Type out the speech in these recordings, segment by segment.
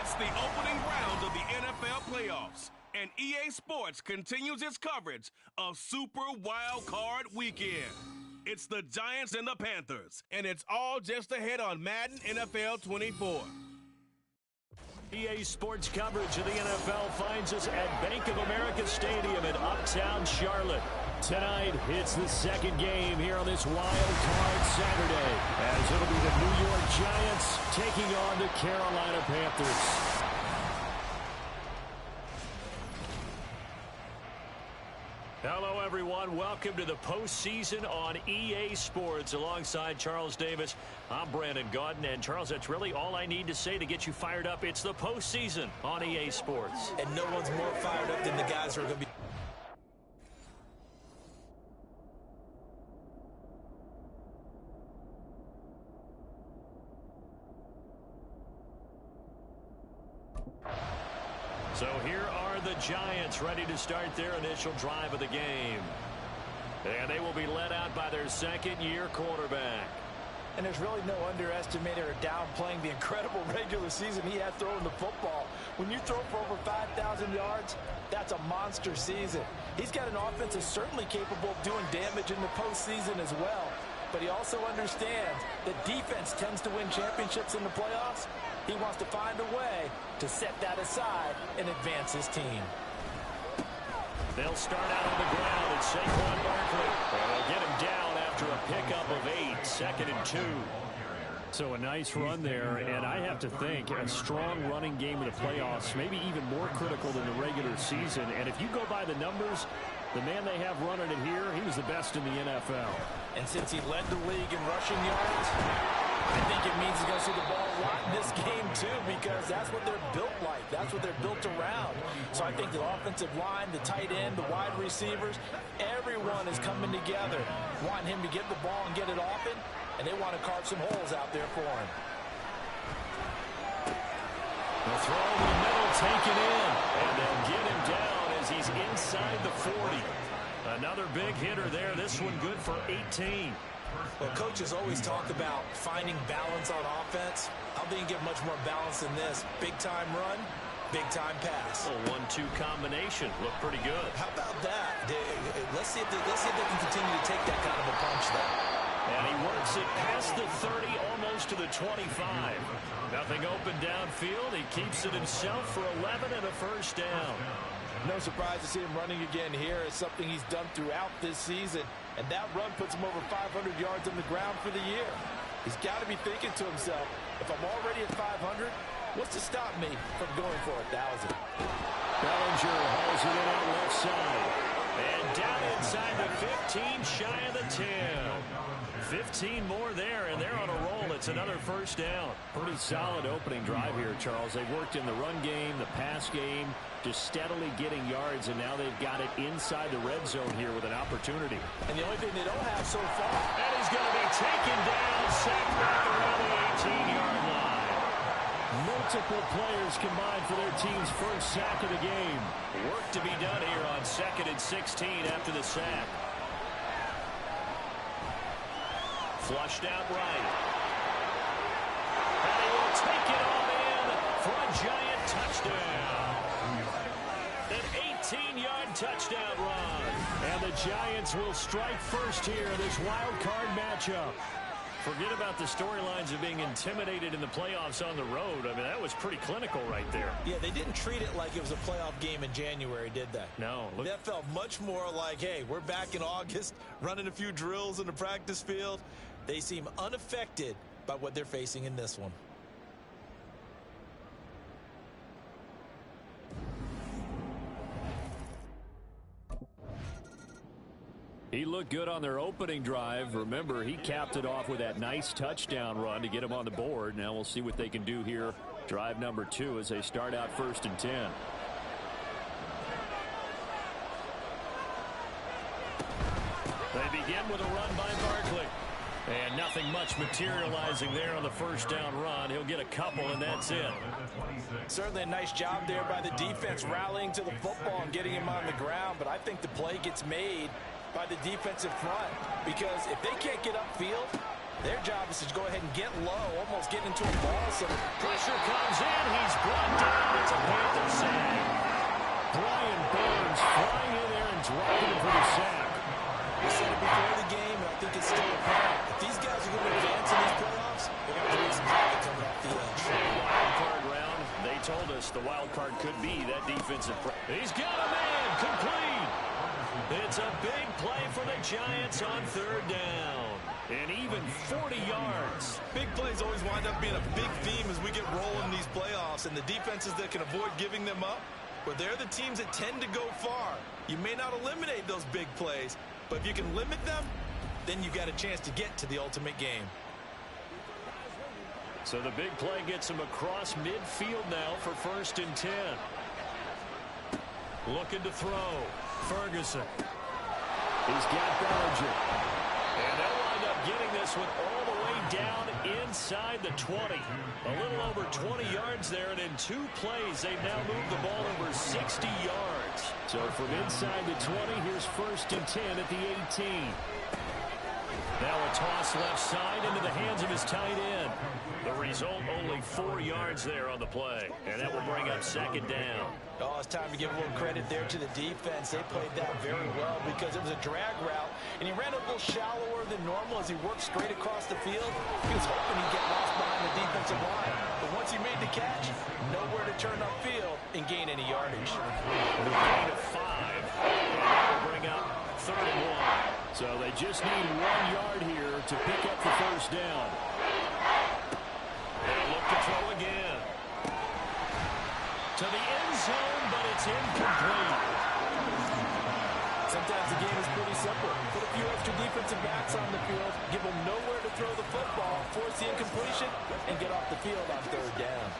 It's the opening round of the NFL playoffs, and EA Sports continues its coverage of Super Wild Card Weekend. It's the Giants and the Panthers, and it's all just ahead on Madden NFL 24. EA Sports coverage of the NFL finds us at Bank of America Stadium in Uptown Charlotte. Tonight, it's the second game here on this Wild Card Saturday, as it'll be the New York Giants taking on the Carolina Panthers. Hello, everyone. Welcome to the postseason on EA Sports. Alongside Charles Davis, I'm Brandon Gaudin. And, Charles, that's really all I need to say to get you fired up. It's the postseason on EA Sports. And no one's more fired up than the guys who are going to be... So here are the Giants ready to start their initial drive of the game. And they will be led out by their second-year quarterback. And there's really no underestimating or downplaying the incredible regular season he had throwing the football. When you throw for over 5,000 yards, that's a monster season. He's got an offense that's certainly capable of doing damage in the postseason as well. But he also understands that defense tends to win championships in the playoffs. He wants to find a way to set that aside and advance his team. They'll start out on the ground at Saquon Barkley. And they'll get him down after a pickup of 8, 2nd and 2. So a nice run there, and I have to think a strong running game in the playoffs, maybe even more critical than the regular season. And if you go by the numbers, the man they have running it here, he was the best in the NFL. And since he led the league in rushing yards, I think it means he's going to see the ball a lot in this game, too, because that's what they're built like. That's what they're built around. So I think the offensive line, the tight end, the wide receivers, everyone is coming together, wanting him to get the ball and get it often, and they want to carve some holes out there for him. The throw in the middle, taken in, and they'll get him down as he's inside the 40. Another big hitter there. This one good for 18. Well, coaches always talk about finding balance on offense. I don't think you get much more balance than this. Big-time run, big-time pass. A 1-2 combination. Looked pretty good. How about that? Let's see if they can continue to take that kind of a punch, though. And he works it past the 30, almost to the 25. Nothing open downfield. He keeps it himself for 11 and a first down. No surprise to see him running again here. It's something he's done throughout this season. And that run puts him over 500 yards on the ground for the year. He's got to be thinking to himself, if I'm already at 500, what's to stop me from going for 1,000? Bellinger hauls it in on left side. And down inside the 15, shy of the 10. 15 more there, and they're on a roll. It's another first down. Pretty solid opening drive here, Charles. They worked in the run game, the pass game, just steadily getting yards, and now they've got it inside the red zone here with an opportunity. And the only thing they don't have so far. And he's going to be taken down, sacked back around the 18-yard line. Multiple players combined for their team's first sack of the game. Work to be done here on 2nd and 16 after the sack. Flushed out right. And he will take it all in for a Giant touchdown. An 18-yard touchdown run. And the Giants will strike first here in this wild card matchup. Forget about the storylines of being intimidated in the playoffs on the road. I mean, that was pretty clinical right there. Yeah, they didn't treat it like it was a playoff game in January, did they? No. That felt much more like, hey, we're back in August, running a few drills in the practice field. They seem unaffected by what they're facing in this one. He looked good on their opening drive. Remember, he capped it off with that nice touchdown run to get him on the board. Now we'll see what they can do here. Drive number 2 as they start out 1st and 10. They begin with a run by Barkley. And nothing much materializing there on the first down run. He'll get a couple, and that's it. Certainly a nice job there by the defense rallying to the football and getting him on the ground. But I think the play gets made by the defensive front, because if they can't get upfield, Their job is to go ahead and get low, almost get into a ball. So pressure comes in. He's brought down. It's a Panther sag. Brian Burns flying in there and dropping him for the sack. We said it before the game, and I think it's still apparent. If these guys are going to advance in these playoffs, they're going to do some havoc coming off the edge. Wild card round. They told us the wild card could be that defensive. He's got a man complete. It's a big play for the Giants on third down. And even 40 yards. Big plays always wind up being a big theme as we get rolling in these playoffs. And the defenses that can avoid giving them up, but they're the teams that tend to go far. You may not eliminate those big plays, but if you can limit them, then you got a chance to get to the ultimate game. So the big play gets him across midfield now for 1st and 10. Looking to throw. Ferguson. He's got Bellinger. And they'll wind up getting this one all the way down inside the 20. A little over 20 yards there, and in 2 plays, they've now moved the ball over 60 yards. So from inside the 20, here's 1st and 10 at the 18. Now a toss left side into the hands of his tight end. The result, only 4 yards there on the play. And that will bring up 2nd down. Oh, it's time to give a little credit there to the defense. They played that very well because it was a drag route, and he ran a little shallower than normal as he worked straight across the field. He was hoping he'd get lost behind the defensive line, but once he made the catch, nowhere to turn upfield and gain any yardage. The gain of 5, and that will bring up 3rd and 1. So they just need 1 yard here to pick up the 1st down. They look to throw again. To the end zone, but it's incomplete. Sometimes the game is pretty simple. Put a few extra defensive backs on the field, give them nowhere to throw the football, force the incompletion, and get off the field on 3rd down.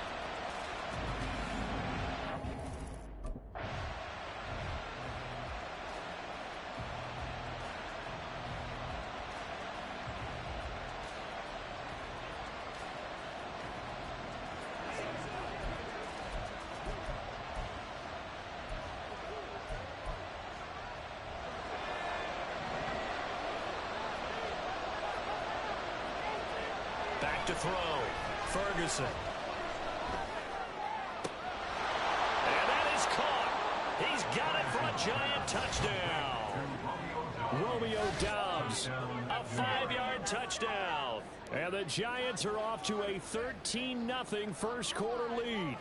Back to throw. Ferguson. And that is caught. He's got it for a Giant touchdown. Romeo Doubs, a 5-yard touchdown. And the Giants are off to a 13-0 first quarter lead.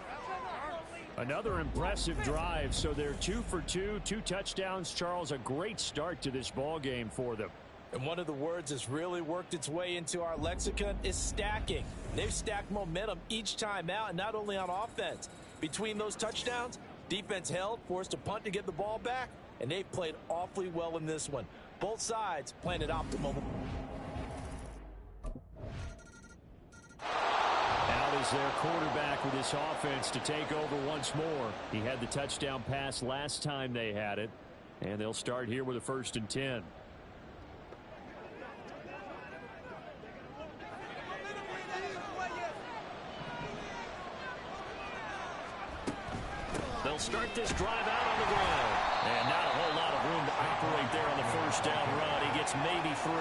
Another impressive drive, so they're 2 for 2, 2 touchdowns. Charles, a great start to this ball game for them. And one of the words that's really worked its way into our lexicon is stacking. They've stacked momentum each time out, and not only on offense. Between those touchdowns, defense held, forced a punt to get the ball back, and they played awfully well in this one. Both sides playing at optimal. Out is their quarterback with this offense to take over once more. He had the touchdown pass last time they had it, and they'll start here with a 1st and 10. They'll start this drive out on the ground. And not a whole lot of room to operate there on the 1st down run. He gets maybe 3.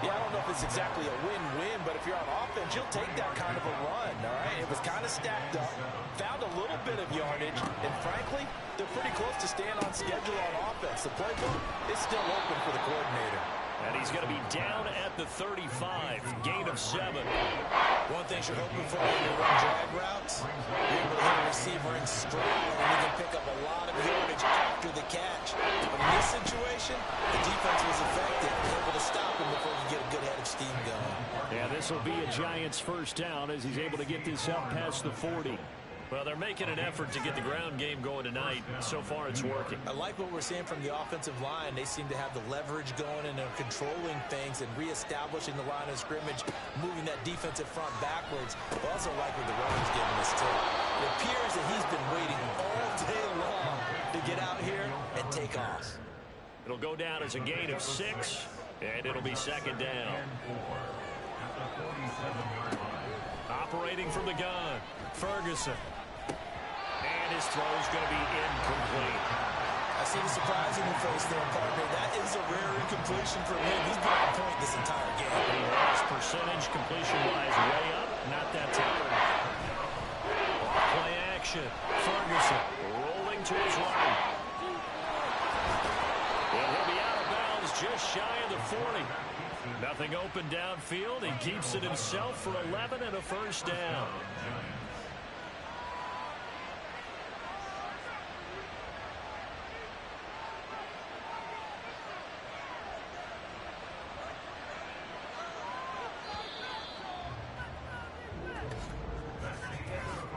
Yeah, I don't know if it's exactly a win-win, but if you're on offense, you'll take that kind of a run, all right? It was kind of stacked up, found a little bit of yardage, and frankly, they're pretty close to staying on schedule on offense. The playbook is still open for the coordinator. And he's going to be down at the 35, gain of 7. One thing you're hoping for when you run drag routes, you're able to hit a receiver in stride, and you can pick up a lot of yardage after the catch. But in this situation, the defense was effective, able to stop him before you get a good head of steam going. Yeah, this will be a Giants 1st down as he's able to get this up past the 40. Well, they're making an effort to get the ground game going tonight. So far, it's working. I like what we're seeing from the offensive line. They seem to have the leverage going, and they're controlling things and reestablishing the line of scrimmage, moving that defensive front backwards. I also like what the running's giving us, too. It appears that he's been waiting all day long to get out here and take off. It'll go down as a gain of 6, and it'll be 2nd down. Operating from the gun, Ferguson. And his throw's going to be incomplete. I see the surprise in your face there, partner. That is a rare incompletion for him. He's been on point this entire game. He has percentage completion-wise way up? Not that time. Play action. Ferguson rolling to his right. And he'll be out of bounds just shy of the 40. Nothing open downfield. He keeps it himself for 11 and a first down.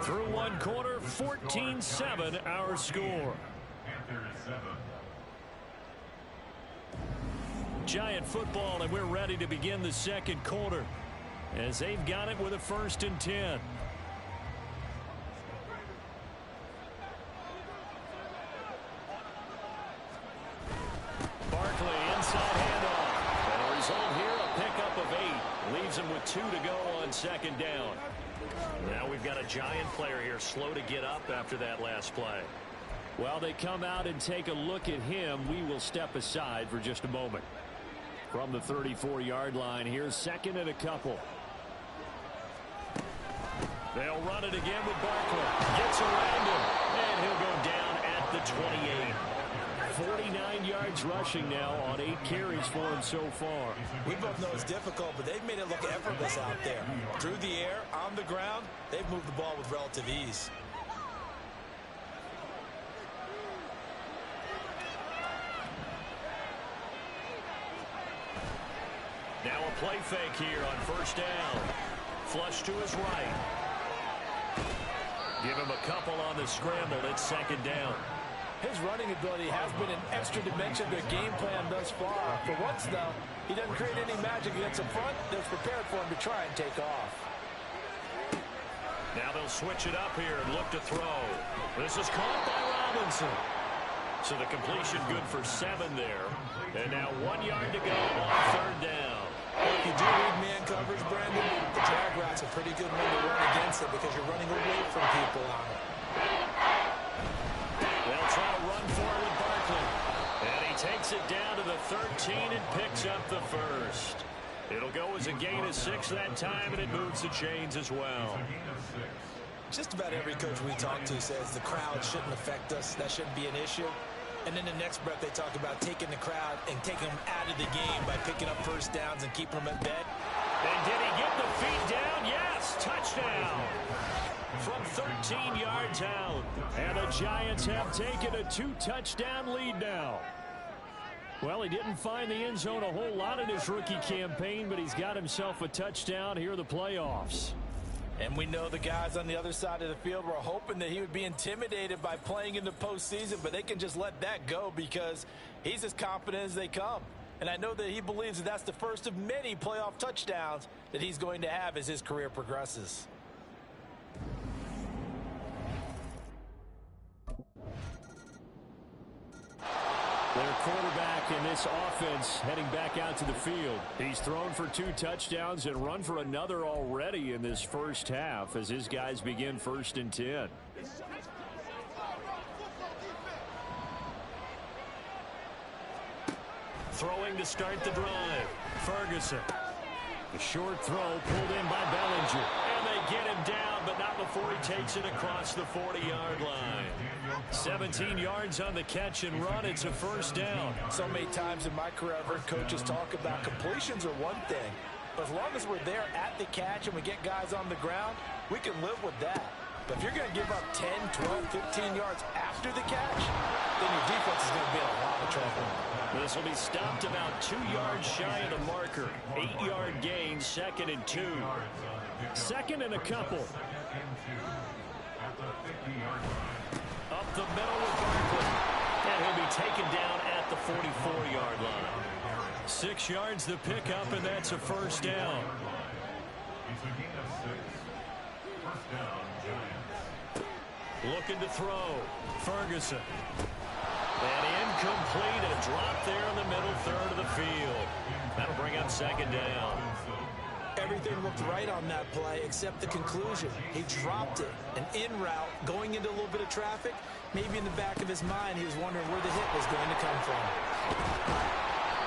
Through one quarter, 14-7 our score. Giant football, and we're ready to begin the second quarter as they've got it with a 1st and 10. Barkley inside handoff. And a result here, a pickup of 8. Leaves him with 2 to go on 2nd down. Now we've got a Giant player here slow to get up after that last play. While they come out and take a look at him, we will step aside for just a moment. From the 34-yard line, here's 2nd and a couple. They'll run it again with Barkley. Gets around him, and he'll go down at the 28. 49 yards rushing now on 8 carries for him so far. We both know it's difficult, but they've made it look effortless out there. Through the air, on the ground, they've moved the ball with relative ease. Now a play fake here on 1st down. Flush to his right. Give him a couple on the scramble. It's 2nd down. His running ability has been an extra dimension to their game plan thus far. For once, though, he doesn't create any magic against the front. They're prepared for him to try and take off. Now they'll switch it up here and look to throw. This is caught by Robinson. So the completion good for 7 there. And now 1 yard to go on 3rd down. If you do read man coverage, Brandon, the drag route's a pretty good one to run against it because you're running away from people on it. They'll try to run forward with Barkley. And he takes it down to the 13 and picks up the 1st. It'll go as a gain of 6 that time, and it moves the chains as well. Just about every coach we talk to says the crowd shouldn't affect us. That shouldn't be an issue. And then the next breath they talk about taking the crowd and taking them out of the game by picking up 1st downs and keeping them at bay. And did he get the feet down? Yes, touchdown. From 13 yards out. And the Giants have taken a 2-touchdown lead now. Well, he didn't find the end zone a whole lot in his rookie campaign, but he's got himself a touchdown here in the playoffs. And we know the guys on the other side of the field were hoping that he would be intimidated by playing in the postseason, but they can just let that go because he's as confident as they come. And I know that he believes that that's the first of many playoff touchdowns that he's going to have as his career progresses. Their quarterback in this offense heading back out to the field. He's thrown for 2 touchdowns and run for another already in this first half as his guys begin 1st and 10. Throwing to start the drive. Ferguson. The short throw pulled in by Bellinger. And they get him down, but not before he takes it across the 40-yard line. 17 yards on the catch and run. It's a 1st down. So many times in my career I've heard coaches talk about completions are one thing. But as long as we're there at the catch and we get guys on the ground, we can live with that. But if you're going to give up 10, 12, 15 yards after the catch, then your defense is going to be in a lot of trouble. This will be stopped about 2 yards shy of the marker. 8-yard gain, 2nd and 2. 2nd and a couple. Up the middle with Barkley. And he'll be taken down at the 44-yard line. 6 yards the pickup, and that's a 1st down. Looking to throw. Ferguson. And incomplete. A drop there in the middle third of the field. That'll bring up 2nd down. Everything looked right on that play except the conclusion. He dropped it. An in route, going into a little bit of traffic. Maybe in the back of his mind, he was wondering where the hit was going to come from.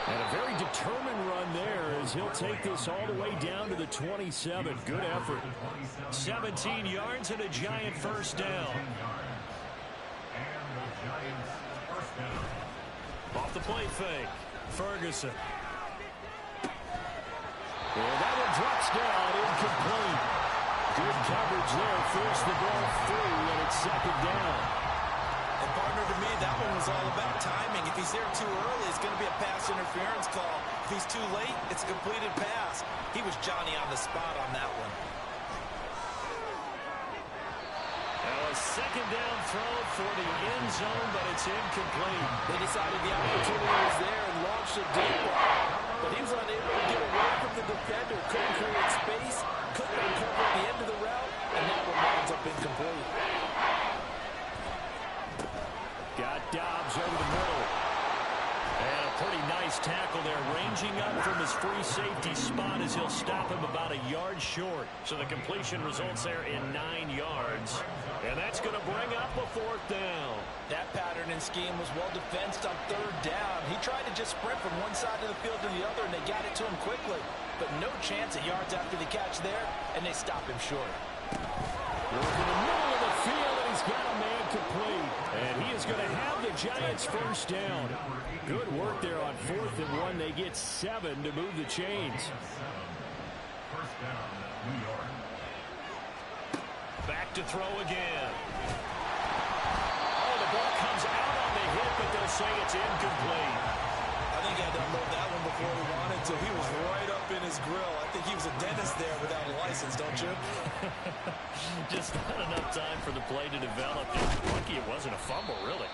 And a very determined run there as he'll take this all the way down to the 27. Good effort. 17 yards and a Giant first down. Off the play fake. Ferguson. And that one drops down, incomplete. Good coverage there, forced the ball through, and it's second down. And partner, to me, that one was all about timing. If he's there too early, it's going to be a pass interference call. If he's too late, it's a completed pass. He was Johnny on the spot on that one. Now a second down throw for the end zone, but it's incomplete. They decided the opportunity was there and launched a deep one. But he was unable to get away from the defender. Couldn't create space, couldn't uncover at the end of the route, and that one winds up incomplete. Got Dobbs over the middle. And a pretty nice tackle there, ranging up from his free safety spot as he'll stop him about a yard short. So the completion results there in 9 yards. And that's going to bring up a fourth down. That pattern and scheme was well defensed on third down. He tried to just sprint from one side of the field to the other, and they got it to him quickly. But no chance at yards after the catch there, and they stop him short. Work in the middle of the field, and he's got a man complete. And he is going to have the Giants first down. Good work there on 4th and 1. They get 7 to move the chains. First down, New York. Back to throw again. Oh, the ball comes out on the hit, but they'll say it's incomplete. I think he had to unload that one before he wanted to. He was right up in his grill. I think he was a dentist there without a license, don't you? Just not enough time for the play to develop. Lucky it wasn't a fumble, really.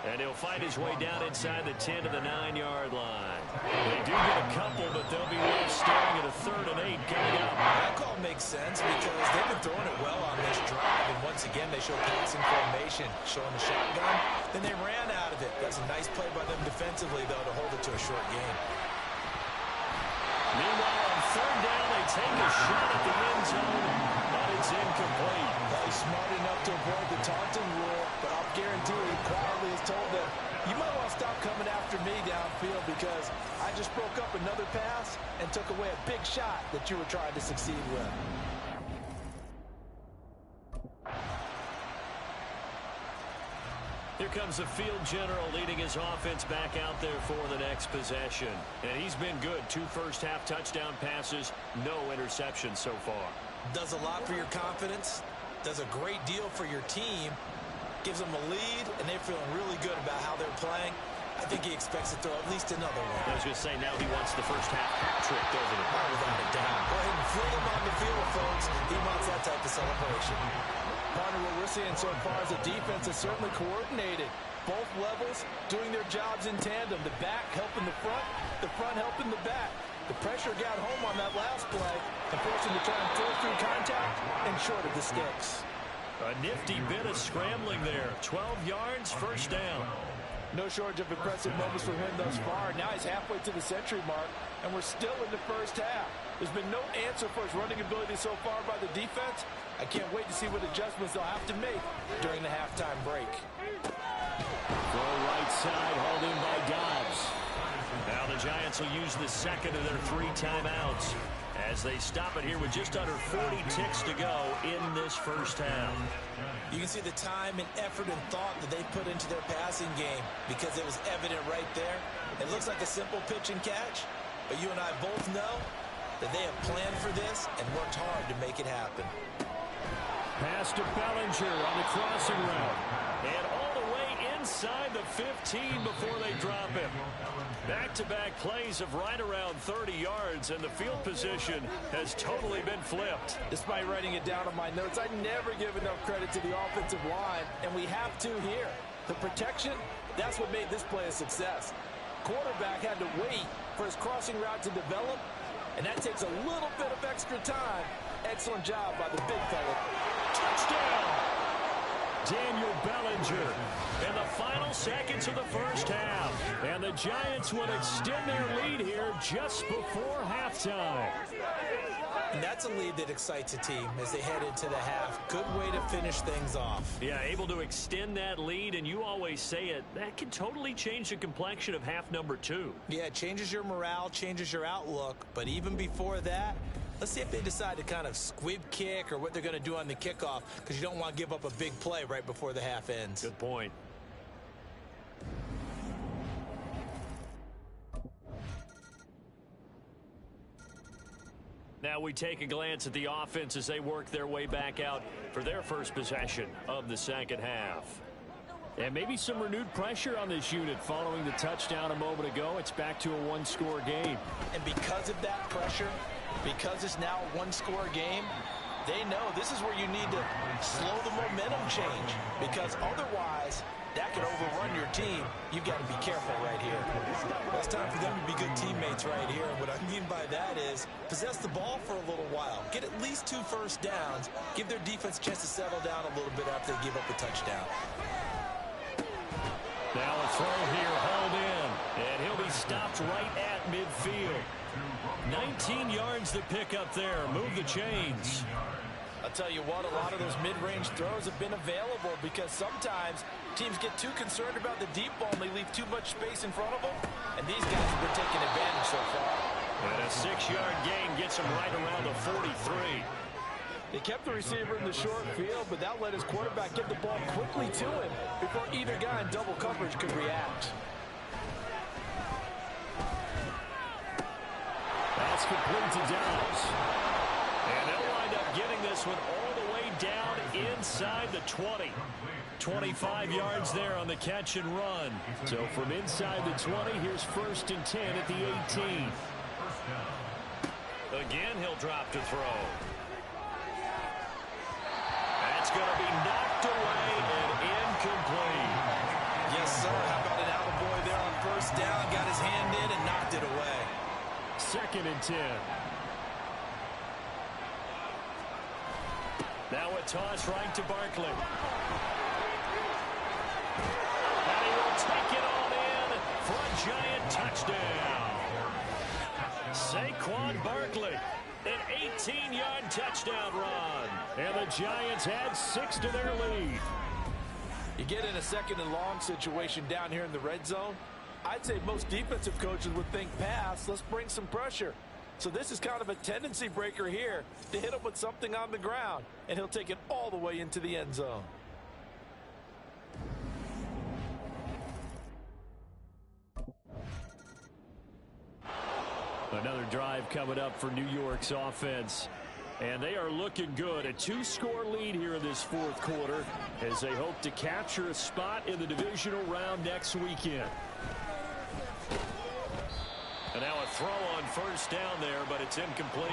And he'll fight his way down inside the 10 to the 9-yard line. They do get a couple, but they'll be left staring at a 3rd and 8 coming up. That call makes sense because they've been throwing it well on this drive. And once again, they show passing formation, showing the shotgun. Then they ran out of it. That's a nice play by them defensively, though, to hold it to a short game. Meanwhile, on 3rd down, they take a shot at the end zone, but it's incomplete. Well, he's smart enough to avoid the taunting rule, but I'll guarantee he quietly has told them, you might want to stop coming after me downfield because I just broke up another pass and took away a big shot that you were trying to succeed with. Here comes the field general leading his offense back out there for the next possession. And he's been good. 2 first-half touchdown passes, no interceptions so far. Does a lot for your confidence, does a great deal for your team, gives them a lead, and they're feeling really good about how they're playing. I think he expects to throw at least another one. I was going to say, now he wants the first-half hat trick, doesn't he? Oh, without a doubt. Go ahead and fling him on the field, folks. He wants that type of celebration. Partner, what we're seeing so far is the defense is certainly coordinated. Both levels doing their jobs in tandem. The back helping the front helping the back. The pressure got home on that last play and forced him to try and throw through contact and short of the sticks. A nifty bit of scrambling there. 12 yards, first down. No shortage of impressive moments for him thus far. Now he's halfway to the century mark, and we're still in the first half. There's been no answer for his running ability so far by the defense. I can't wait to see what adjustments they'll have to make during the halftime break. Throw right side, hauled in by Dobbs. Now the Giants will use the second of their 3 timeouts as they stop it here with just under 40 ticks to go in this first half. You can see the time and effort and thought that they put into their passing game because it was evident right there. It looks like a simple pitch and catch, but you and I both know that they have planned for this and worked hard to make it happen. Pass to Bellinger on the crossing route. And all the way inside the 15 before they drop him. Back-to-back plays of right around 30 yards, and the field position has totally been flipped. Despite writing it down on my notes, I never give enough credit to the offensive line, and we have to here. The protection, that's what made this play a success. Quarterback had to wait for his crossing route to develop, and that takes a little bit of extra time. Excellent job by the big fella. Touchdown! Daniel Bellinger. In the final seconds of the first half. And the Giants will extend their lead here just before halftime. And that's a lead that excites a team as they head into the half. Good way to finish things off. Yeah, able to extend that lead, and you always say it, that can totally change the complexion of half number 2. Yeah, it changes your morale, changes your outlook. But even before that, let's see if they decide to kind of squib kick or what they're going to do on the kickoff, because you don't want to give up a big play right before the half ends. Good point. Now we take a glance at the offense as they work their way back out for their first possession of the second half. And maybe some renewed pressure on this unit following the touchdown a moment ago. It's back to a one-score game. And because of that pressure, because it's now a one-score game, they know this is where you need to slow the momentum change, because otherwise that could overrun your team. You've got to be careful right here. Well, it's time for them to be good teammates right here. And what I mean by that is possess the ball for a little while. Get at least 2 first downs. Give their defense a chance to settle down a little bit after they give up a touchdown. Now a throw here, hauled in. And he'll be stopped right at midfield. 19 yards to pick up there. Move the chains. I'll tell you what, a lot of those mid-range throws have been available because sometimes teams get too concerned about the deep ball and they leave too much space in front of them. And these guys have been taking advantage so far. And a 6-yard gain gets him right around the 43. They kept the receiver in the short field, but that let his quarterback get the ball quickly to him before either guy in double coverage could react. That's complete to Downs. And they'll wind up getting this one all the way down inside the 20. 25 yards there on the catch and run. So from inside the 20, here's 1st and 10 at the 18. Again, he'll drop to throw. That's going to be knocked away and incomplete. Yes, sir. How about an attaboy there on 1st down? Got his hand in and knocked it away. 2nd and 10. Now a toss right to Barkley. And he will take it all in for a Giant touchdown. Saquon Barkley, an 18-yard touchdown run. And the Giants add 6 to their lead. You get in a 2nd and long situation down here in the red zone, I'd say most defensive coaches would think pass, let's bring some pressure. So this is kind of a tendency breaker here to hit him with something on the ground, and he'll take it all the way into the end zone. Another drive coming up for New York's offense. And they are looking good. A 2-score lead here in this 4th quarter as they hope to capture a spot in the divisional round next weekend. And now a throw on 1st down there, but it's incomplete.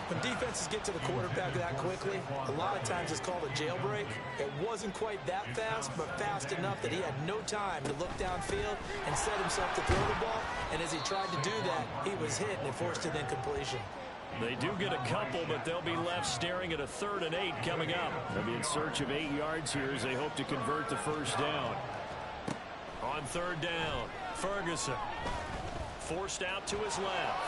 When defenses get to the quarterback that quickly, a lot of times it's called a jailbreak. It wasn't quite that fast, but fast enough that he had no time to look downfield and set himself to throw the ball. And as he tried to do that, he was hit and it forced an incompletion. They do get a couple, but they'll be left staring at a 3rd and 8 coming up. They'll be in search of 8 yards here as they hope to convert the 1st down. On 3rd down, Ferguson. Forced out to his left.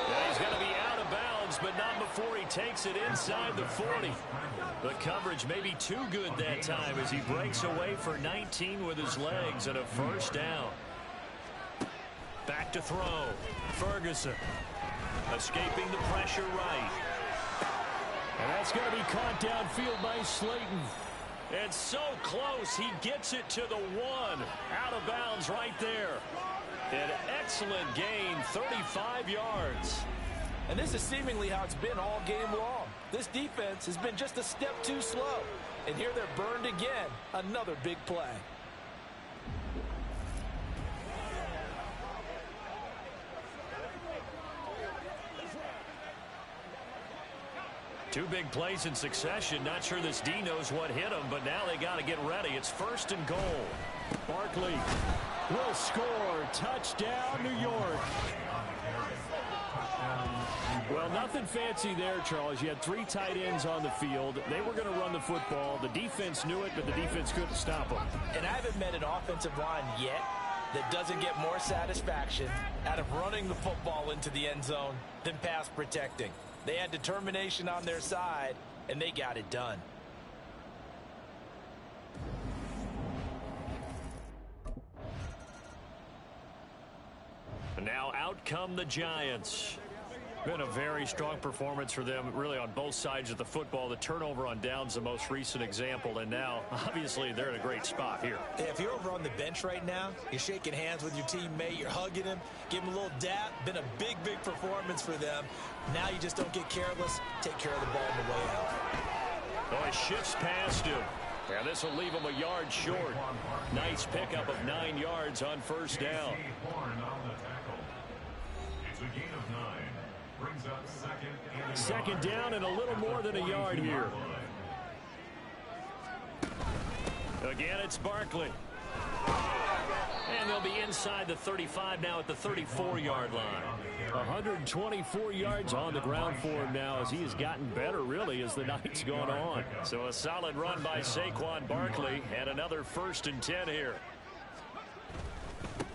Yeah, he's going to be out of bounds, but not before he takes it inside the 40. The coverage may be too good that time as he breaks away for 19 with his legs and a 1st down. Back to throw. Ferguson escaping the pressure right. And that's going to be caught downfield by Slayton. And so close, he gets it to the 1. Out of bounds right there. An excellent gain, 35 yards. And this is seemingly how it's been all game long. This defense has been just a step too slow. And here they're burned again. Another big play. Two big plays in succession. Not sure this D knows what hit him, but now they got to get ready. It's 1st and goal. Barkley will score. Touchdown, New York. Well, Well, nothing fancy there, Charles. You had 3 tight ends on the field. They were going to run the football. The defense knew it, but the defense couldn't stop them. And I haven't met an offensive line yet that doesn't get more satisfaction out of running the football into the end zone than pass protecting. They had determination on their side, and they got it done. And now out come the Giants. Been a very strong performance for them, really, on both sides of the football. The turnover on downs, the most recent example, and now, obviously, they're in a great spot here. Yeah, if you're over on the bench right now, you're shaking hands with your teammate, you're hugging him, give him a little dap. Been a big, big performance for them. Now you just don't get careless. Take care of the ball on the way out. Oh, he shifts past him. Yeah, this will leave him a yard short. Nice pickup of 9 yards on first down. It's a gain of 9. Brings up Second down and a little more than a yard here. Again, it's Barkley. And they'll be inside the 35 now at the 34-yard line. 124 yards on the ground for him now as he has gotten better, really, as the night's gone on. So a solid run by Saquon Barkley and another 1st and 10 here.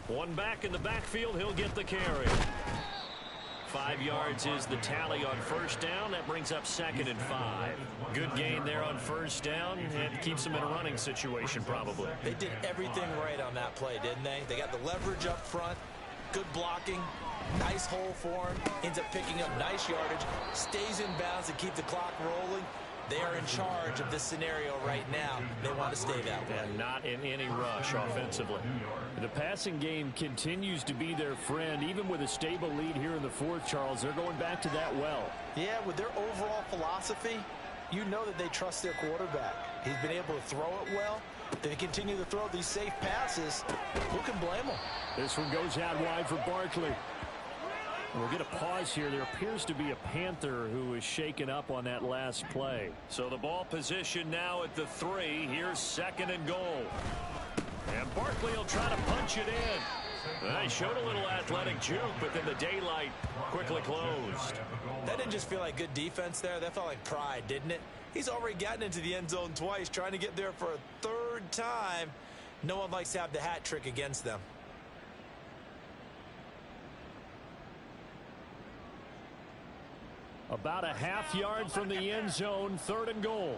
One back in the backfield, he'll get the carry. 5 yards is the tally on first down. That brings up 2nd and 5. Good gain there on first down and keeps them in a running situation probably. They did everything right on that play, didn't they? They got the leverage up front, good blocking, nice hole for him, ends up picking up nice yardage, stays in bounds to keep the clock rolling. They are in charge of this scenario right now. They want to stay that way. And not in any rush offensively. The passing game continues to be their friend. Even with a stable lead here in the 4th, Charles, they're going back to that well. Yeah, with their overall philosophy, you know that they trust their quarterback. He's been able to throw it well. They continue to throw these safe passes. Who can blame them? This one goes out wide for Barkley. We'll get a pause here. There appears to be a Panther who is shaken up on that last play. So the ball position now at the 3. Here's 2nd and goal. And Barkley will try to punch it in. They showed a little athletic juke, but then the daylight quickly closed. That didn't just feel like good defense there. That felt like pride, didn't it? He's already gotten into the end zone twice, trying to get there for a 3rd time. No one likes to have the hat trick against them. About a half yard from the end zone, 3rd and goal.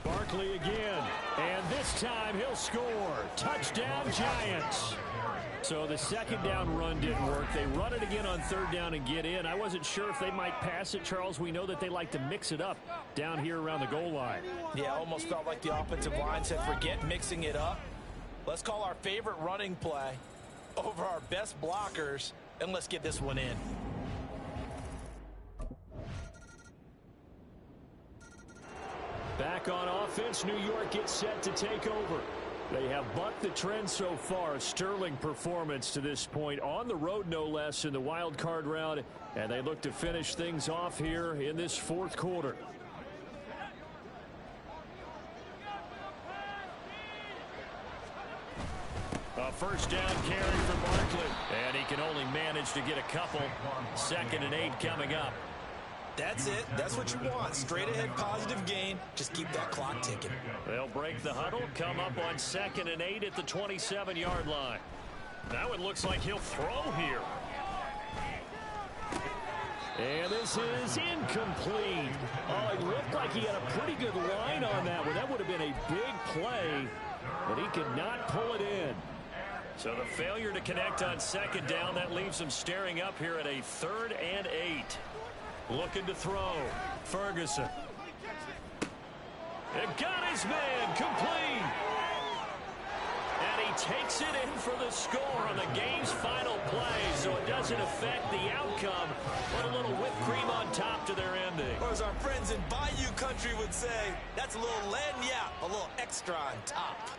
Barkley again, and this time he'll score. Touchdown, Giants. So the 2nd down run didn't work. They run it again on 3rd down and get in. I wasn't sure if they might pass it, Charles. We know that they like to mix it up down here around the goal line. Yeah, almost felt like the offensive line said, forget mixing it up. Let's call our favorite running play over our best blockers, and let's get this one in. Back on offense, New York gets set to take over. They have bucked the trend so far. Sterling performance to this point. On the road, no less, in the wild card round. And they look to finish things off here in this 4th quarter. A 1st down carry for Barkley. And he can only manage to get a couple. 2nd and 8 coming up. That's it. That's what you want. Straight ahead positive gain. Just keep that clock ticking. They'll break the huddle, come up on 2nd and 8 at the 27-yard line. Now it looks like he'll throw here. And this is incomplete. Oh, it looked like he had a pretty good line on that one. That would have been a big play, but he could not pull it in. So the failure to connect on 2nd down, that leaves him staring up here at a 3rd and 8. Looking to throw. Ferguson. It got his man complete. And he takes it in for the score on the game's final play, so it doesn't affect the outcome. Put a little whipped cream on top to their ending. Or as our friends in Bayou Country would say, that's a little lagniappe, a little extra on top.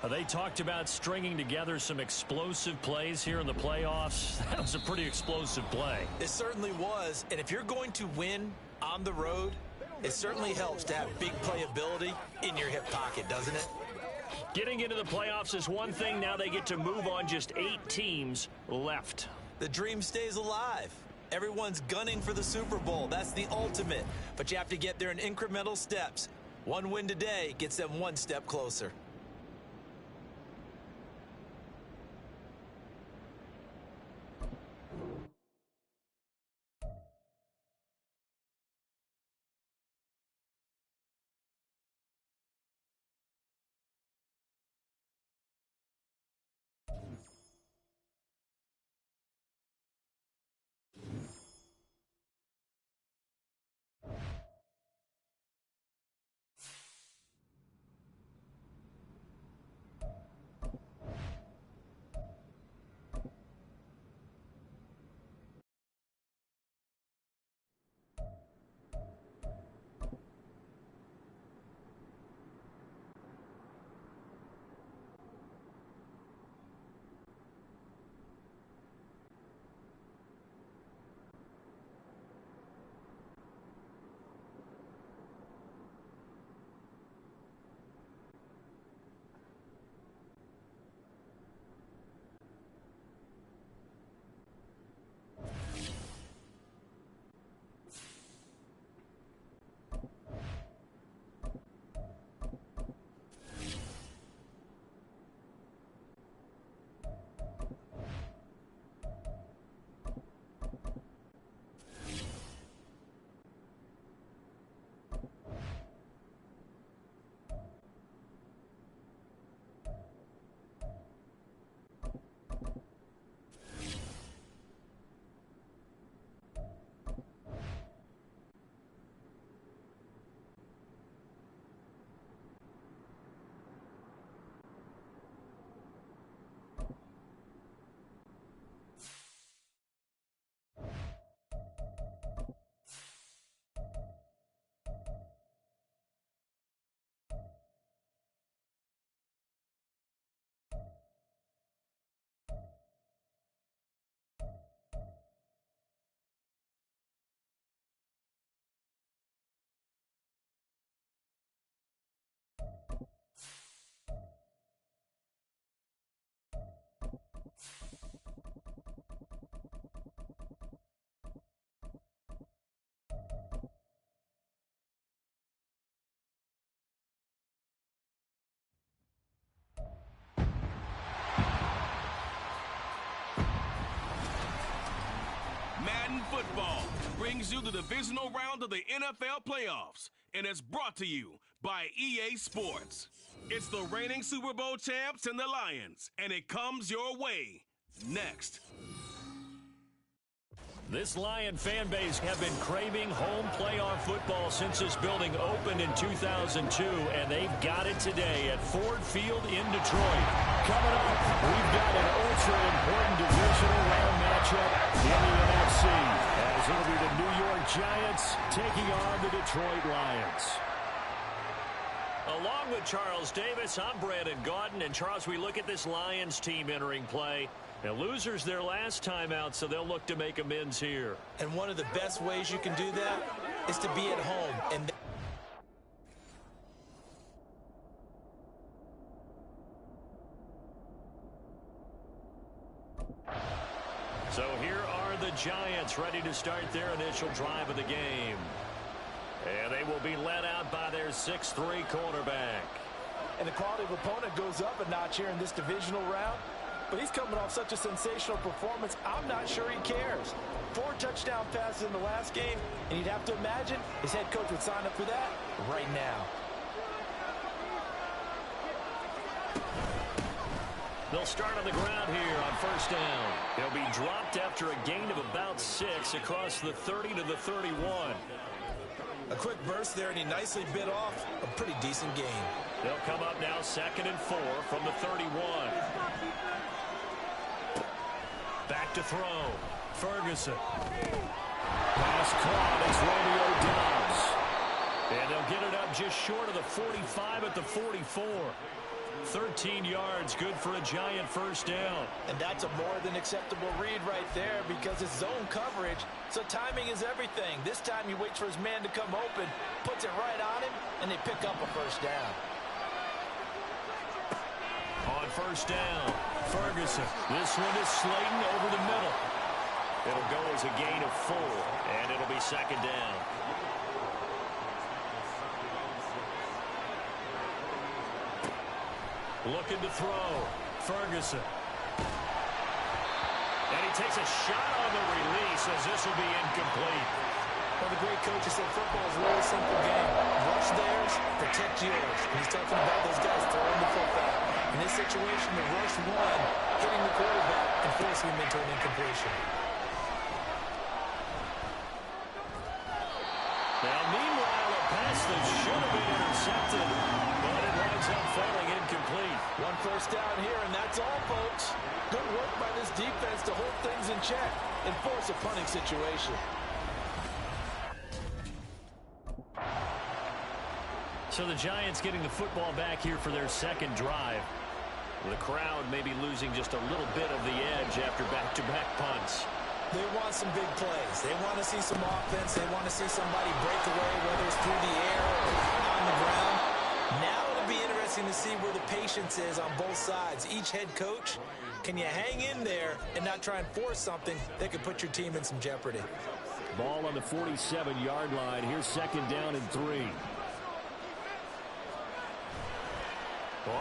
They talked about stringing together some explosive plays here in the playoffs. That was a pretty explosive play. It certainly was. And if you're going to win on the road, it certainly helps to have big playability in your hip pocket, doesn't it? Getting into the playoffs is one thing. Now they get to move on. Just 8 teams left. The dream stays alive. Everyone's gunning for the Super Bowl. That's the ultimate. But you have to get there in incremental steps. One win today gets them one step closer. Madden football brings you the divisional round of the NFL playoffs, and it's brought to you by EA Sports. It's the reigning Super Bowl champs and the Lions, and it comes your way next. This Lion fan base have been craving home playoff football since this building opened in 2002, and they've got it today at Ford Field in Detroit. Coming up, we've got an ultra-important divisional round matchup in the NFC, as it'll be the New York Giants taking on the Detroit Lions. Along with Charles Davis, I'm Brandon Gaudin, and Charles, we look at this Lions team entering play. Now, losers their last time out, so they'll look to make amends here. And one of the best ways you can do that is to be at home. And so here are the Giants ready to start their initial drive of the game. And they will be led out by their 6'3" quarterback. And the quality of opponent goes up a notch here in this divisional round. But he's coming off such a sensational performance, I'm not sure he cares. 4 touchdown passes in the last game, and you'd have to imagine his head coach would sign up for that right now. They'll start on the ground here on first down. They'll be dropped after a gain of about 6 across the 30 to the 31. A quick burst there, and he nicely bit off a pretty decent gain. They'll come up now 2nd and 4 from the 31. Back to throw. Ferguson. Pass caught as Romeo Doubs. And they'll get it up just short of the 45 at the 44. 13 yards, good for a Giant first down. And that's a more than acceptable read right there because it's zone coverage, so timing is everything. This time he waits for his man to come open, puts it right on him, and they pick up a first down. first down. Ferguson. This one is Slayton over the middle. It'll go as a gain of 4, and it'll be second down. Looking to throw. Ferguson. And he takes a shot on the release as this will be incomplete. Well, the great coach has said football is a really simple game. Rush theirs, protect yours. And he's talking about those guys throwing the football. In this situation, the rush one, hitting the quarterback and forcing him into an incompletion. Now, meanwhile, a pass that should have been intercepted, but it winds up falling incomplete. One first down here, and that's all, folks. Good work by this defense to hold things in check and force a punting situation. So the Giants getting the football back here for their second drive. The crowd maybe losing just a little bit of the edge after back-to-back punts. They want some big plays. They want to see some offense. They want to see somebody break away, whether it's through the air or on the ground. Now it'll be interesting to see where the patience is on both sides. Each head coach, can you hang in there and not try and force something that could put your team in some jeopardy? Ball on the 47-yard line. Here's second down and 3.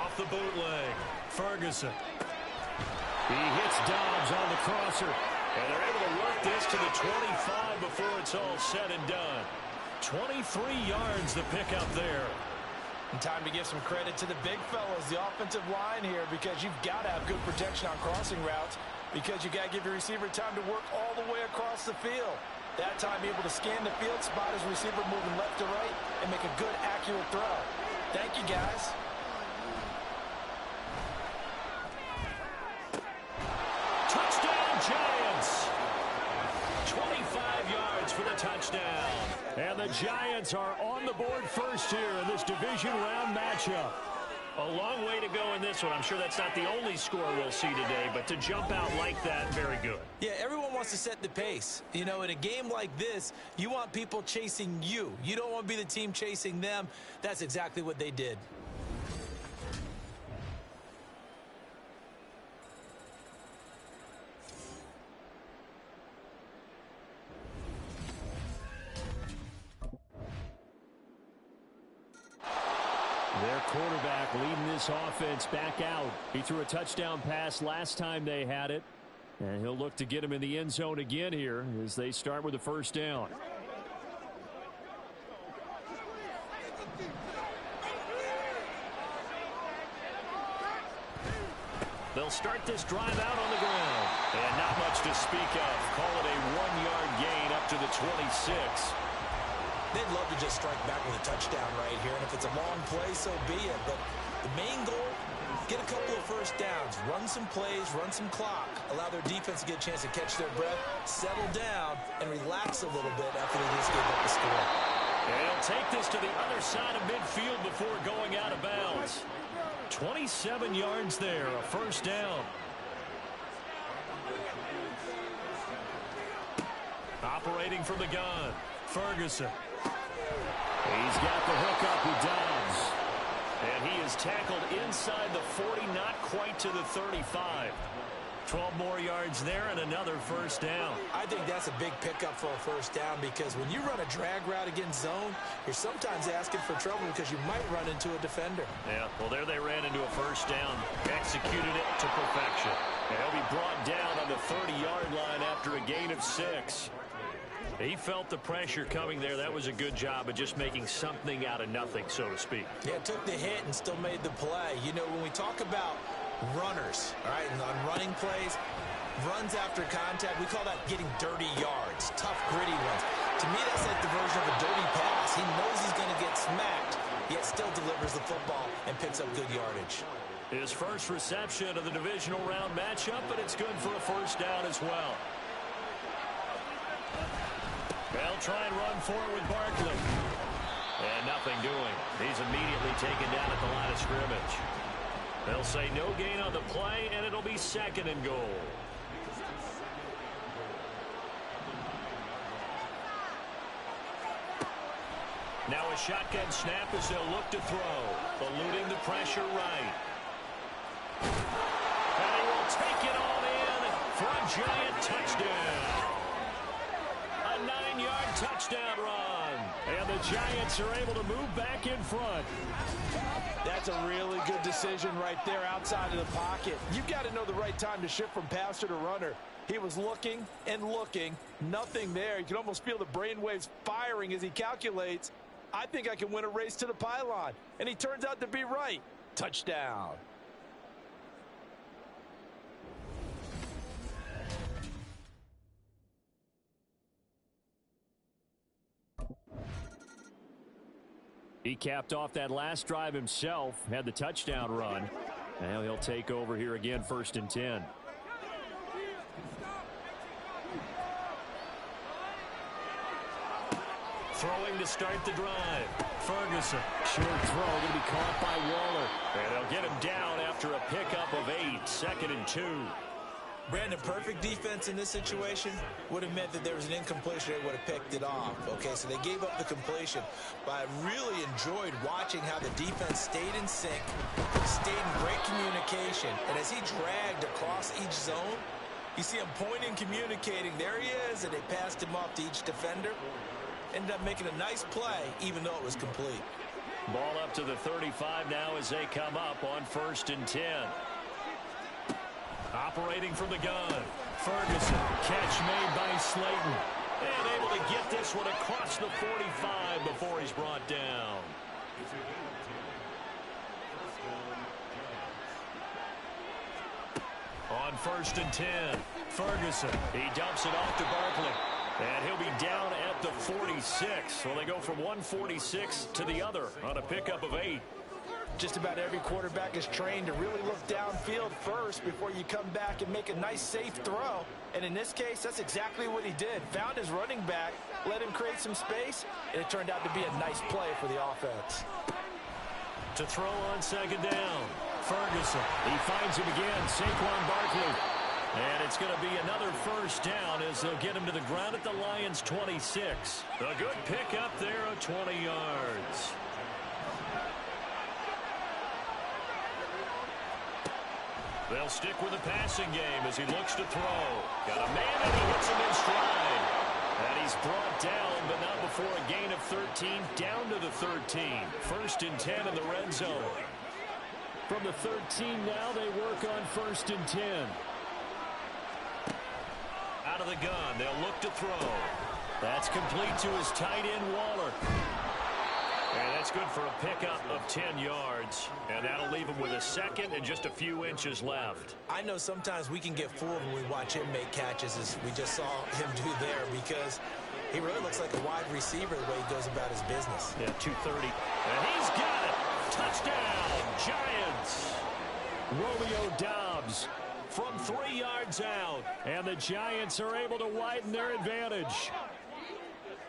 Off the bootleg. Ferguson. He hits Dobbs on the crosser. And they're able to work this to the 25 before it's all said and done. 23 yards the pickup there. And time to give some credit to the big fellas, the offensive line here, because you've got to have good protection on crossing routes, because you got to give your receiver time to work all the way across the field. That time able to scan the field, spot his receiver moving left to right, and make a good, accurate throw. Thank you, guys. Touchdown, Giants! 25 yards for the touchdown. And the Giants are on the board first here in this division round matchup. A long way to go in this one. I'm sure that's not the only score we'll see today, but to jump out like that, very good. Yeah, everyone wants to set the pace. You know, in a game like this, you want people chasing you. You don't want to be the team chasing them. That's exactly what they did. Their quarterback leading this offense back out. He threw a touchdown pass last time they had it. And he'll look to get him in the end zone again here as they start with the first down. They'll start this drive out on the ground. And not much to speak of. Call it a 1-yard gain up to the 26. They'd love to just strike back with a touchdown right here, and if it's a long play, so be it. But the main goal, get a couple of first downs, run some plays, run some clock, allow their defense to get a chance to catch their breath, settle down, and relax a little bit after they just gave up the score. And he'll take this to the other side of midfield before going out of bounds. 27 yards there, a first down. Operating from the gun, Ferguson. He's got the hook up with Dobbs. And he is tackled inside the 40, not quite to the 35. 12 more yards there and another first down. I think that's a big pickup for a first down, because when you run a drag route against zone, you're sometimes asking for trouble because you might run into a defender. Yeah, well, there they ran into a first down. Executed it to perfection. And he'll be brought down on the 30-yard line after a gain of 6. He felt the pressure coming there. That was a good job of just making something out of nothing, so to speak. Yeah, took the hit and still made the play. You know, when we talk about runners, all right, and on running plays, runs after contact, we call that getting dirty yards, tough, gritty ones. To me, that's like the version of a dirty pass. He knows he's going to get smacked, yet still delivers the football and picks up good yardage. His first reception of the divisional round matchup, but it's good for a first down as well. They'll try and run for it with Barkley. And nothing doing. He's immediately taken down at the line of scrimmage. They'll say no gain on the play, and it'll be second and goal. Now a shotgun snap as they'll look to throw. Eluding the pressure right. for a giant touchdown. A 9-yard touchdown run. And the Giants are able to move back in front. That's a really good decision right there outside of the pocket. You've got to know the right time to shift from passer to runner. He was looking and looking. Nothing there. You can almost feel the brainwaves firing as he calculates, I think I can win a race to the pylon. And he turns out to be right. Touchdown. He capped off that last drive himself, had the touchdown run. Now he'll take over here again, 1st and 10. Throwing to start the drive. Ferguson. Short throw going to be caught by Waller. And they'll get him down after a pickup of 8. 2nd and 2. Brandon, perfect defense in this situation would have meant that there was an incompletion. They would have picked it off. Okay, so they gave up the completion. But I really enjoyed watching how the defense stayed in sync, stayed in great communication. And as he dragged across each zone, you see him pointing, communicating. There he is, and they passed him off to each defender. Ended up making a nice play, even though it was complete. Ball up to the 35 now as they come up on 1st and 10. Operating from the gun. Ferguson. Catch made by Slayton. And able to get this one across the 45 before he's brought down. On 1st and 10. Ferguson. He dumps it off to Barkley. And he'll be down at the 46. So they go from 146 to the other on a pickup of 8. Just about every quarterback is trained to really look downfield first before you come back and make a nice, safe throw. And in this case, that's exactly what he did. Found his running back, let him create some space, and it turned out to be a nice play for the offense. To throw on 2nd down. Ferguson. He finds him again. Saquon Barkley. And it's going to be another 1st down as they'll get him to the ground at the Lions' 26. A good pickup there of 20 yards. They'll stick with the passing game as he looks to throw. Got a man and he hits him in stride. And he's brought down, but not before a gain of 13, down to the 13. 1st and 10 in the red zone. From the 13 now, they work on 1st and 10. Out of the gun, they'll look to throw. That's complete to his tight end, Waller. And that's good for a pickup of 10 yards. And that'll leave him with a 2nd and just a few inches left. I know sometimes we can get fooled when we watch him make catches, as we just saw him do there, because he really looks like a wide receiver the way he goes about his business. Yeah, 230. And he's got it. Touchdown, Giants. Romeo Doubs from 3 yards out. And the Giants are able to widen their advantage.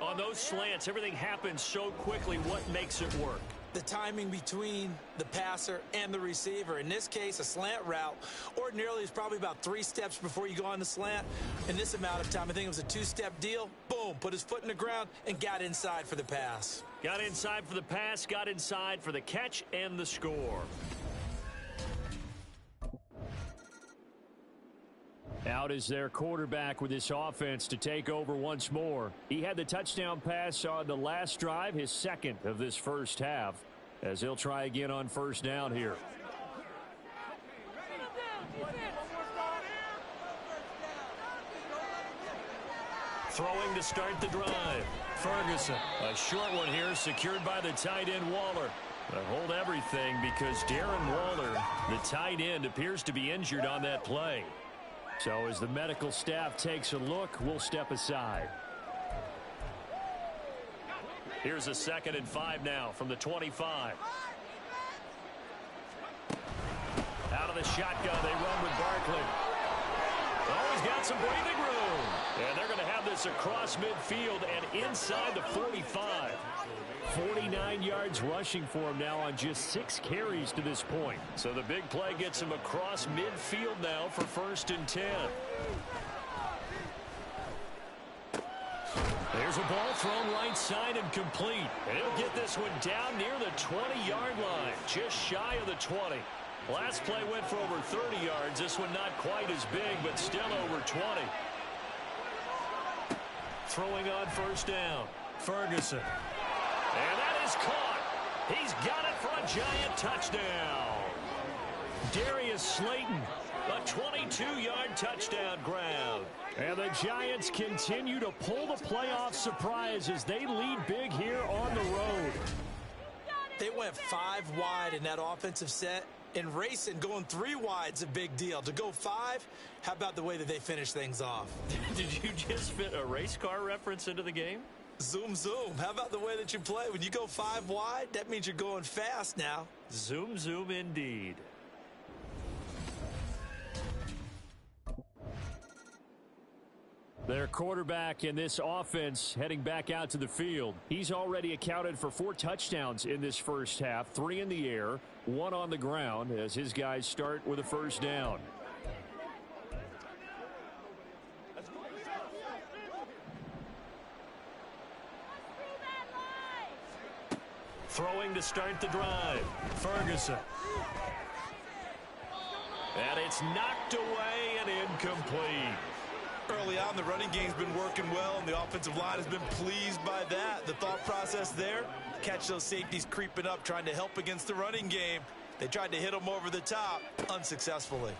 On those slants, everything happens so quickly. What makes it work? The timing between the passer and the receiver. In this case, a slant route ordinarily is probably about 3 steps before you go on the slant. In this amount of time, I think it was a 2-step deal. Boom, put his foot in the ground and got inside for the pass. Got inside for the pass, got inside for the catch and the score. Out is their quarterback with this offense to take over once more. He had the touchdown pass on the last drive, his 2nd of this 1st half, as he'll try again on 1st down here. Throwing to start the drive. Ferguson, a short one here, secured by the tight end Waller. But hold everything because Darren Waller, the tight end, appears to be injured on that play. So as the medical staff takes a look, we'll step aside. Here's a 2nd and 5 now from the 25. Out of the shotgun, they run with Barkley. Oh, he's got some breathing room. And they're going to have this across midfield and inside the 45. 49 yards rushing for him now on just 6 carries to this point. So the big play gets him across midfield now for 1st and 10. There's a ball thrown right side and complete. And he'll get this one down near the 20-yard line, just shy of the 20. Last play went for over 30 yards. This one not quite as big, but still over 20. Throwing on first down. Ferguson. And that is caught. He's got it for a Giant touchdown. Darius Slayton, a 22-yard touchdown grab. And the Giants continue to pull the playoff surprise as they lead big here on the road. They went 5 wide in that offensive set. And racing, going 3 wide's a big deal. To go 5, how about the way that they finish things off? Did you just fit a race car reference into the game? Zoom, zoom. How about the way that you play? When you go 5 wide, that means you're going fast now. Zoom, zoom indeed. Their quarterback in this offense heading back out to the field. He's already accounted for 4 touchdowns in this first half, 3 in the air, 1 on the ground as his guys start with a first down. Throwing to start the drive. Ferguson. And it's knocked away and incomplete. Early on, the running game's been working well, and the offensive line has been pleased by that. The thought process there, catch those safeties creeping up, trying to help against the running game. They tried to hit them over the top, unsuccessfully.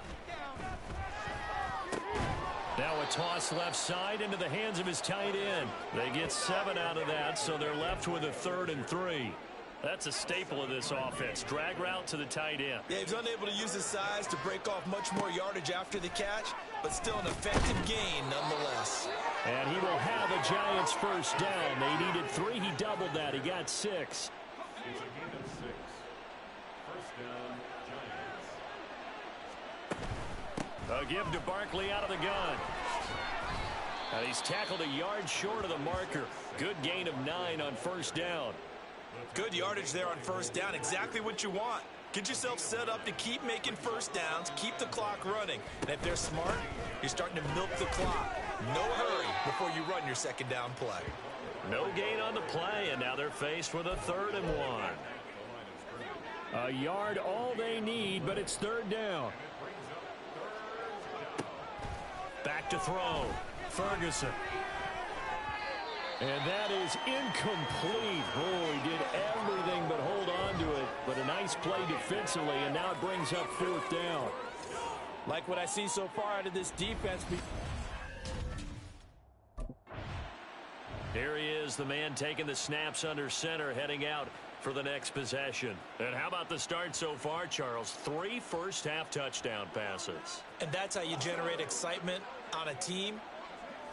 Now a toss left side into the hands of his tight end. They get 7 out of that, so they're left with a 3rd and 3. That's a staple of this offense. Drag route to the tight end. Yeah, he was unable to use his size to break off much more yardage after the catch, but still an effective gain nonetheless. And he will have a Giants first down. They needed 3. He doubled that. He got 6. It's a gain of 6. First down, Giants. A give to Barkley out of the gun. And he's tackled a yard short of the marker. Good gain of 9 on first down. Good yardage there on first down. Exactly what you want. Get yourself set up to keep making first downs, keep the clock running. And if they're smart, you're starting to milk the clock. No hurry before you run your second down play. No gain on the play, and now they're faced with a 3rd and 1. A yard all they need, but it's 3rd down. Back to throw. Ferguson. And that is incomplete. Boy, he did everything but hold on to it. But a nice play defensively, and now it brings up 4th down. Like what I see so far out of this defense. Here he is, the man taking the snaps under center, heading out for the next possession. And how about the start so far, Charles? 3 first-half touchdown passes. And that's how you generate excitement on a team.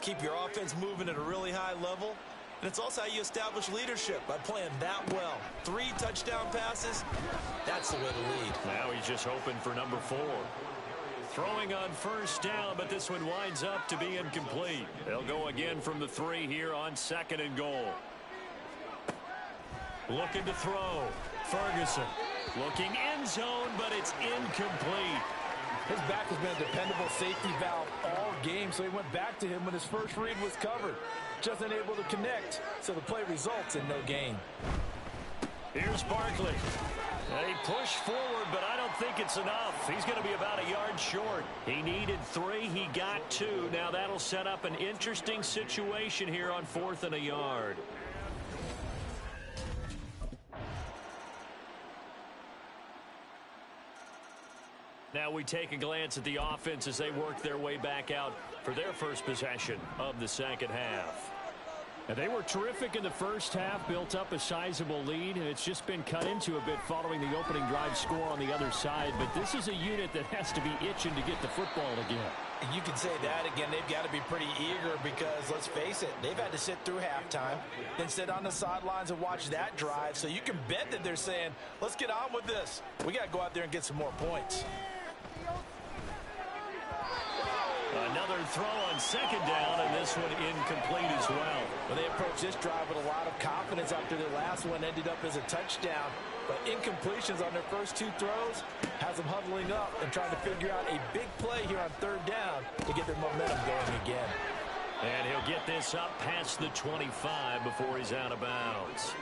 Keep your offense moving at a really high level. And it's also how you establish leadership, by playing that well. 3 touchdown passes, that's the way to lead. Now he's just hoping for number 4. Throwing on first down, but this one winds up to be incomplete. They'll go again from the 3 here on 2nd and goal. Looking to throw. Ferguson looking end zone, but it's incomplete. His back has been a dependable safety valve all game, so he went back to him when his first read was covered. Just unable to connect, so the play results in no gain. Here's Barkley. They push forward, but I don't think it's enough. He's going to be about a yard short. He needed 3. He got 2. Now that'll set up an interesting situation here on 4th and a yard. Now we take a glance at the offense as they work their way back out for their first possession of the second half. And they were terrific in the first half, built up a sizable lead, and it's just been cut into a bit following the opening drive score on the other side. But this is a unit that has to be itching to get the football again. And you can say that again. They've got to be pretty eager because, let's face it, they've had to sit through halftime, then sit on the sidelines and watch that drive. So you can bet that they're saying, let's get on with this. We got to go out there and get some more points. Another throw on second down, and this one incomplete as well. Well, they approached this drive with a lot of confidence after their last one ended up as a touchdown. But incompletions on their first 2 throws has them huddling up and trying to figure out a big play here on 3rd down to get their momentum going again. And he'll get this up past the 25 before he's out of bounds.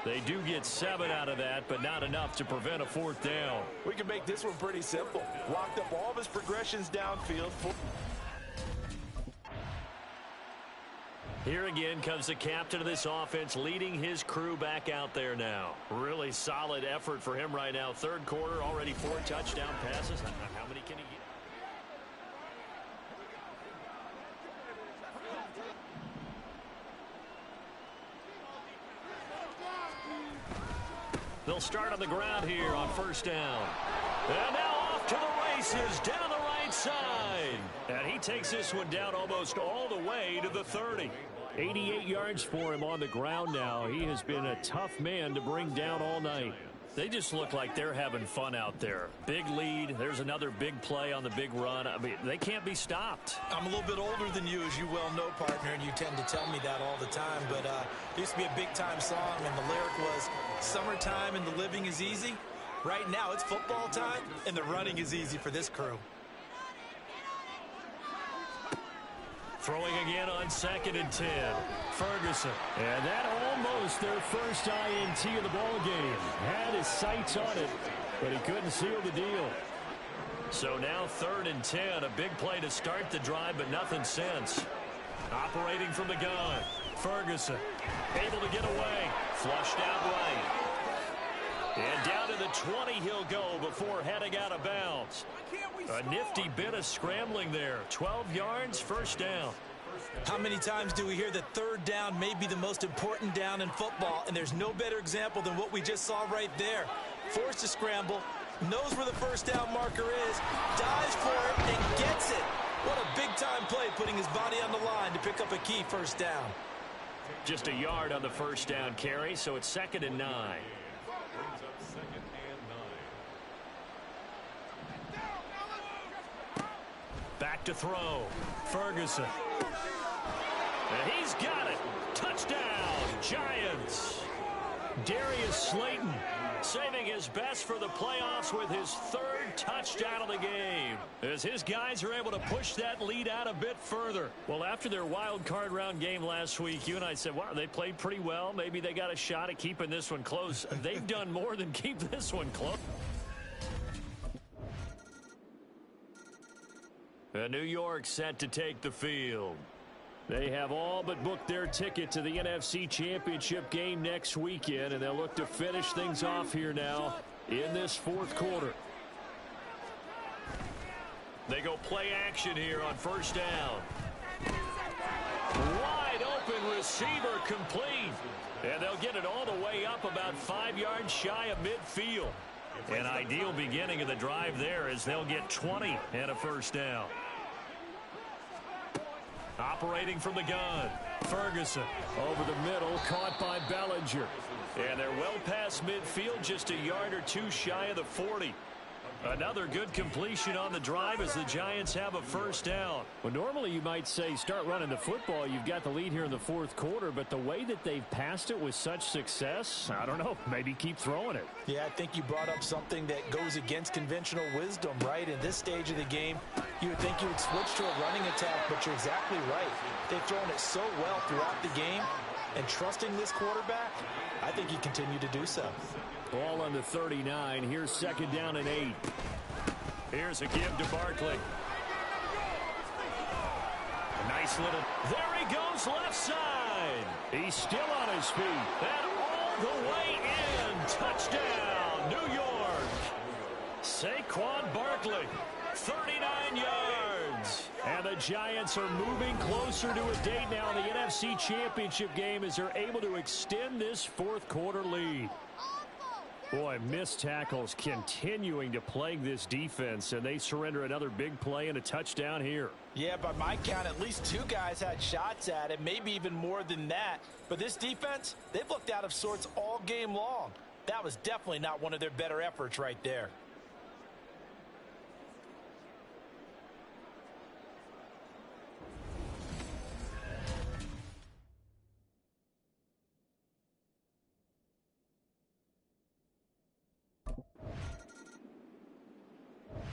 They do get 7 out of that, but not enough to prevent a 4th down. We can make this one pretty simple. Locked up all of his progressions downfield. Here again comes the captain of this offense, leading his crew back out there now. Really solid effort for him right now. 3rd quarter, already 4 touchdown passes. How many can he get? They'll start on the ground here on 1st down. And now off to the races down the right side. And he takes this one down almost all the way to the 30. 88 yards for him on the ground now. He has been a tough man to bring down all night. They just look like they're having fun out there. Big lead. There's another big play on the big run. I mean, they can't be stopped. I'm a little bit older than you, as you well know, partner, and you tend to tell me that all the time. But it used to be a big-time song, and the lyric was, "Summertime and the living is easy." Right now, it's football time, and the running is easy for this crew. Throwing again on 2nd and 10. Ferguson. And that almost their first INT of the ball game. Had his sights on it, but he couldn't seal the deal. So now 3rd and 10. A big play to start the drive, but nothing since. Operating from the gun. Ferguson. Able to get away. Flushed out right. And down to the 20 he'll go before heading out of bounds. A nifty bit of scrambling there. 12 yards, 1st down. How many times do we hear that 3rd down may be the most important down in football, and there's no better example than what we just saw right there. Forced to scramble, knows where the 1st down marker is, dives for it, and gets it. What a big-time play, putting his body on the line to pick up a key 1st down. Just a yard on the 1st down carry, so it's 2nd and 9. Brings up 2nd and 9. Back to throw. Ferguson. And he's got it. Touchdown, Giants. Darius Slayton saving his best for the playoffs with his 3rd touchdown of the game, as his guys are able to push that lead out a bit further. Well, after their wild card round game last week, you and I said, wow, they played pretty well. Maybe they got a shot at keeping this one close. They've done more than keep this one close. New York set to take the field. They have all but booked their ticket to the NFC Championship game next weekend, and they'll look to finish things off here now in this 4th quarter. They go play action here on 1st down. Wide open receiver complete. And they'll get it all the way up about 5 yards shy of midfield. An ideal beginning of the drive there, as they'll get 20 and a 1st down. Operating from the gun. Ferguson over the middle, caught by Bellinger. And they're well past midfield, just a yard or 2 shy of the 40. Another good completion on the drive as the Giants have a 1st down. Well, normally you might say start running the football. You've got the lead here in the 4th quarter, but the way that they've passed it with such success, I don't know, maybe keep throwing it. Yeah, I think you brought up something that goes against conventional wisdom, right? In this stage of the game, you would think you would switch to a running attack, but you're exactly right. They've thrown it so well throughout the game, and trusting this quarterback, I think you continue to do so. Ball on the 39. Here's 2nd down and 8. Here's a give to Barkley. A nice little... There he goes left side. He's still on his feet. And all the way in. Touchdown, New York. Saquon Barkley. 39 yards. And the Giants are moving closer to a date now in the NFC Championship game as they're able to extend this 4th quarter lead. Boy, missed tackles continuing to plague this defense, and they surrender another big play and a touchdown here. Yeah, by my count, at least 2 guys had shots at it, maybe even more than that. But this defense, they've looked out of sorts all game long. That was definitely not one of their better efforts right there.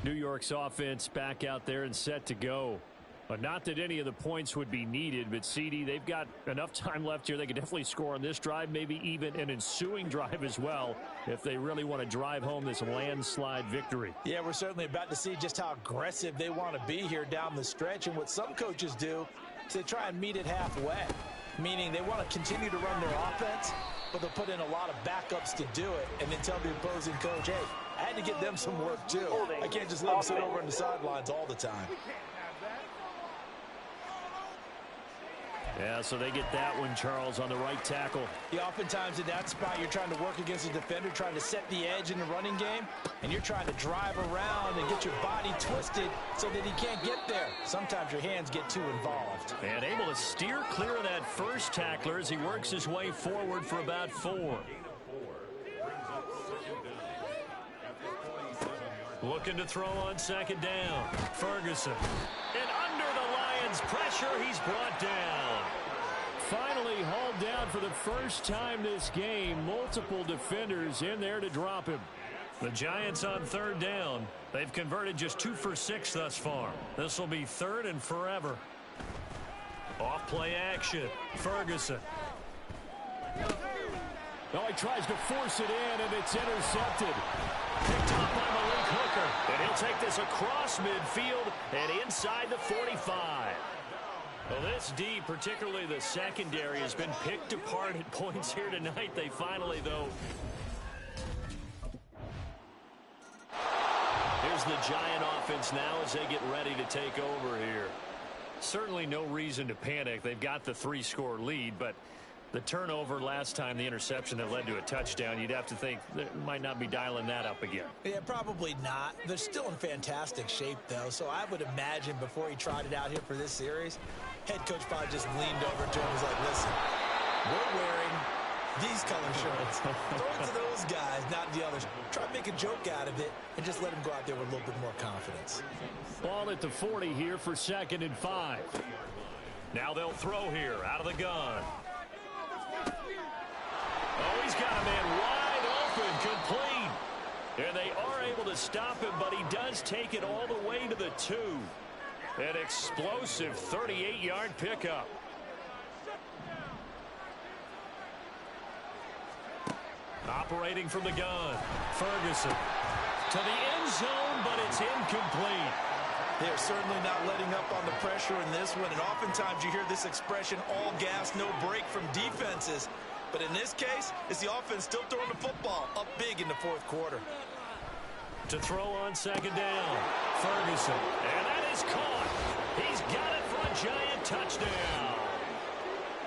New York's offense back out there and set to go. But not that any of the points would be needed, but CD, they've got enough time left here. They could definitely score on this drive, maybe even an ensuing drive as well, if they really want to drive home this landslide victory. Yeah, we're certainly about to see just how aggressive they want to be here down the stretch. And what some coaches do is they try and meet it halfway, meaning they want to continue to run their offense, but they'll put in a lot of backups to do it and then tell the opposing coach, hey, I had to get them some work too. I can't just let them sit over on the sidelines all the time. Yeah, so they get that one, Charles, on the right tackle. Yeah, oftentimes in that spot, you're trying to work against a defender, trying to set the edge in the running game, and you're trying to drive around and get your body twisted so that he can't get there. Sometimes your hands get too involved. And able to steer clear of that first tackler as he works his way forward for about 4. Looking to throw on second down. Ferguson. And under the Lions' pressure, he's brought down. Finally hauled down for the first time this game. Multiple defenders in there to drop him. The Giants on third down. They've converted just 2 for 6 thus far. This will be 3rd and forever. Off play action. Ferguson. Oh, he tries to force it in, and it's intercepted. Picked up by Malik Hooker. And he'll take this across midfield and inside the 45. Well, this D, particularly the secondary, has been picked apart at points here tonight. They finally, though. Here's the Giant offense now as they get ready to take over here. Certainly no reason to panic. They've got the 3-score lead, but the turnover last time, the interception that led to a touchdown, you'd have to think they might not be dialing that up again. Yeah, probably not. They're still in fantastic shape, though, so I would imagine before he tried it out here for this series, head coach probably just leaned over to him and was like, listen, we're wearing these color shirts. Throw it to those guys, not the others. Try to make a joke out of it and just let him go out there with a little bit more confidence. Ball at the 40 here for 2nd and 5. Now they'll throw here out of the gun. Oh, he's got a man wide open, complete. And they are able to stop him, but he does take it all the way to the 2. An explosive 38-yard pickup. Operating from the gun. Ferguson to the end zone, but it's incomplete. They're certainly not letting up on the pressure in this one, and oftentimes you hear this expression, all gas, no break from defenses. But in this case, it's the offense still throwing the football up big in the 4th quarter. To throw on second down, Ferguson, and that is caught. He's got it for a Giant touchdown.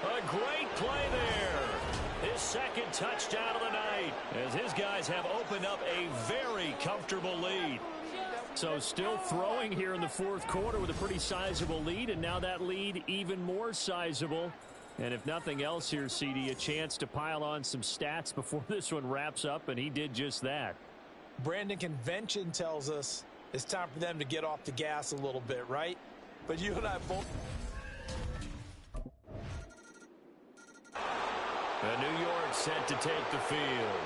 A great play there. His 2nd touchdown of the night, as his guys have opened up a very comfortable lead. So still throwing here in the 4th quarter with a pretty sizable lead, and now that lead even more sizable. And if nothing else here, CD, a chance to pile on some stats before this one wraps up, and he did just that. Brandon, convention tells us it's time for them to get off the gas a little bit, right? But you and I both... New York set to take the field.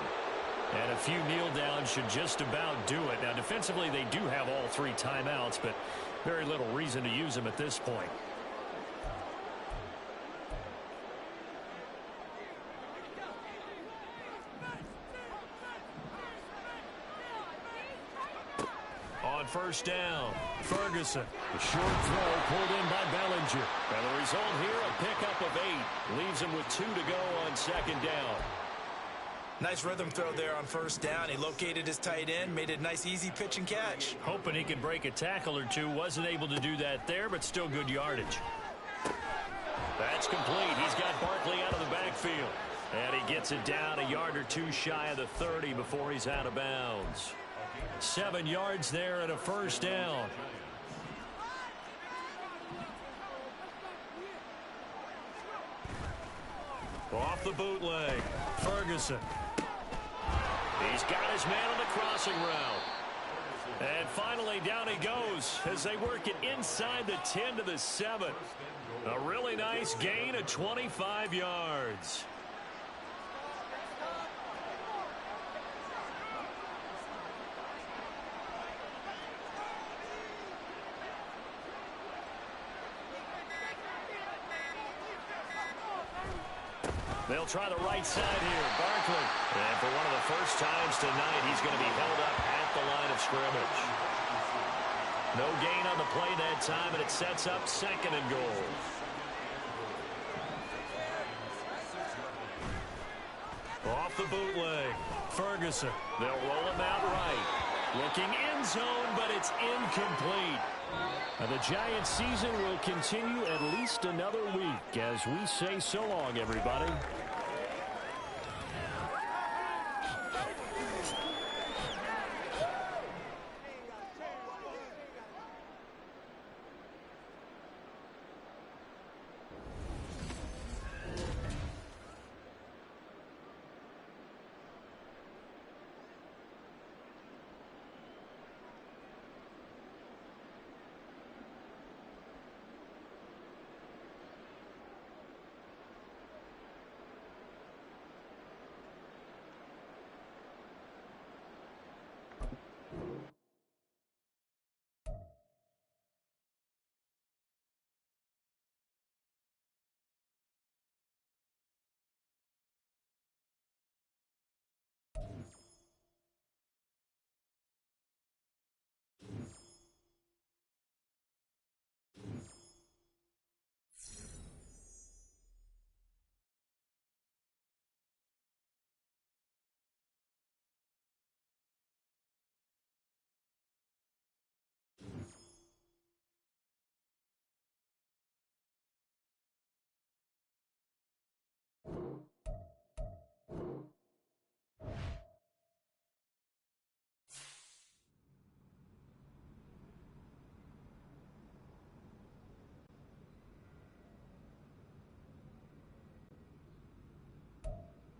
And a few kneel downs should just about do it. Now, defensively, they do have all 3 timeouts, but very little reason to use them at this point. On first down, Ferguson. A short throw pulled in by Bellinger. And the result here, a pickup of 8. Leaves him with 2 to go on second down. Nice rhythm throw there on first down. He located his tight end, made a nice easy pitch and catch. Hoping he could break a tackle or 2. Wasn't able to do that there, but still good yardage. That's complete. He's got Barkley out of the backfield. And he gets it down a yard or 2 shy of the 30 before he's out of bounds. 7 yards there and a first down. Off the bootleg, Ferguson. He's got his man on the crossing route. And finally down he goes as they work it inside the 10 to the 7. A really nice gain of 25 yards. They'll try the right side here. Barkley. And for one of the first times tonight, he's going to be held up at the line of scrimmage. No gain on the play that time, and it sets up 2nd and goal. Off the bootleg. Ferguson. They'll roll him out right. Looking end zone, but it's incomplete. And the Giants' season will continue at least another week as we say so long, everybody.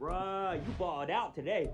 Bruh, you balled out today.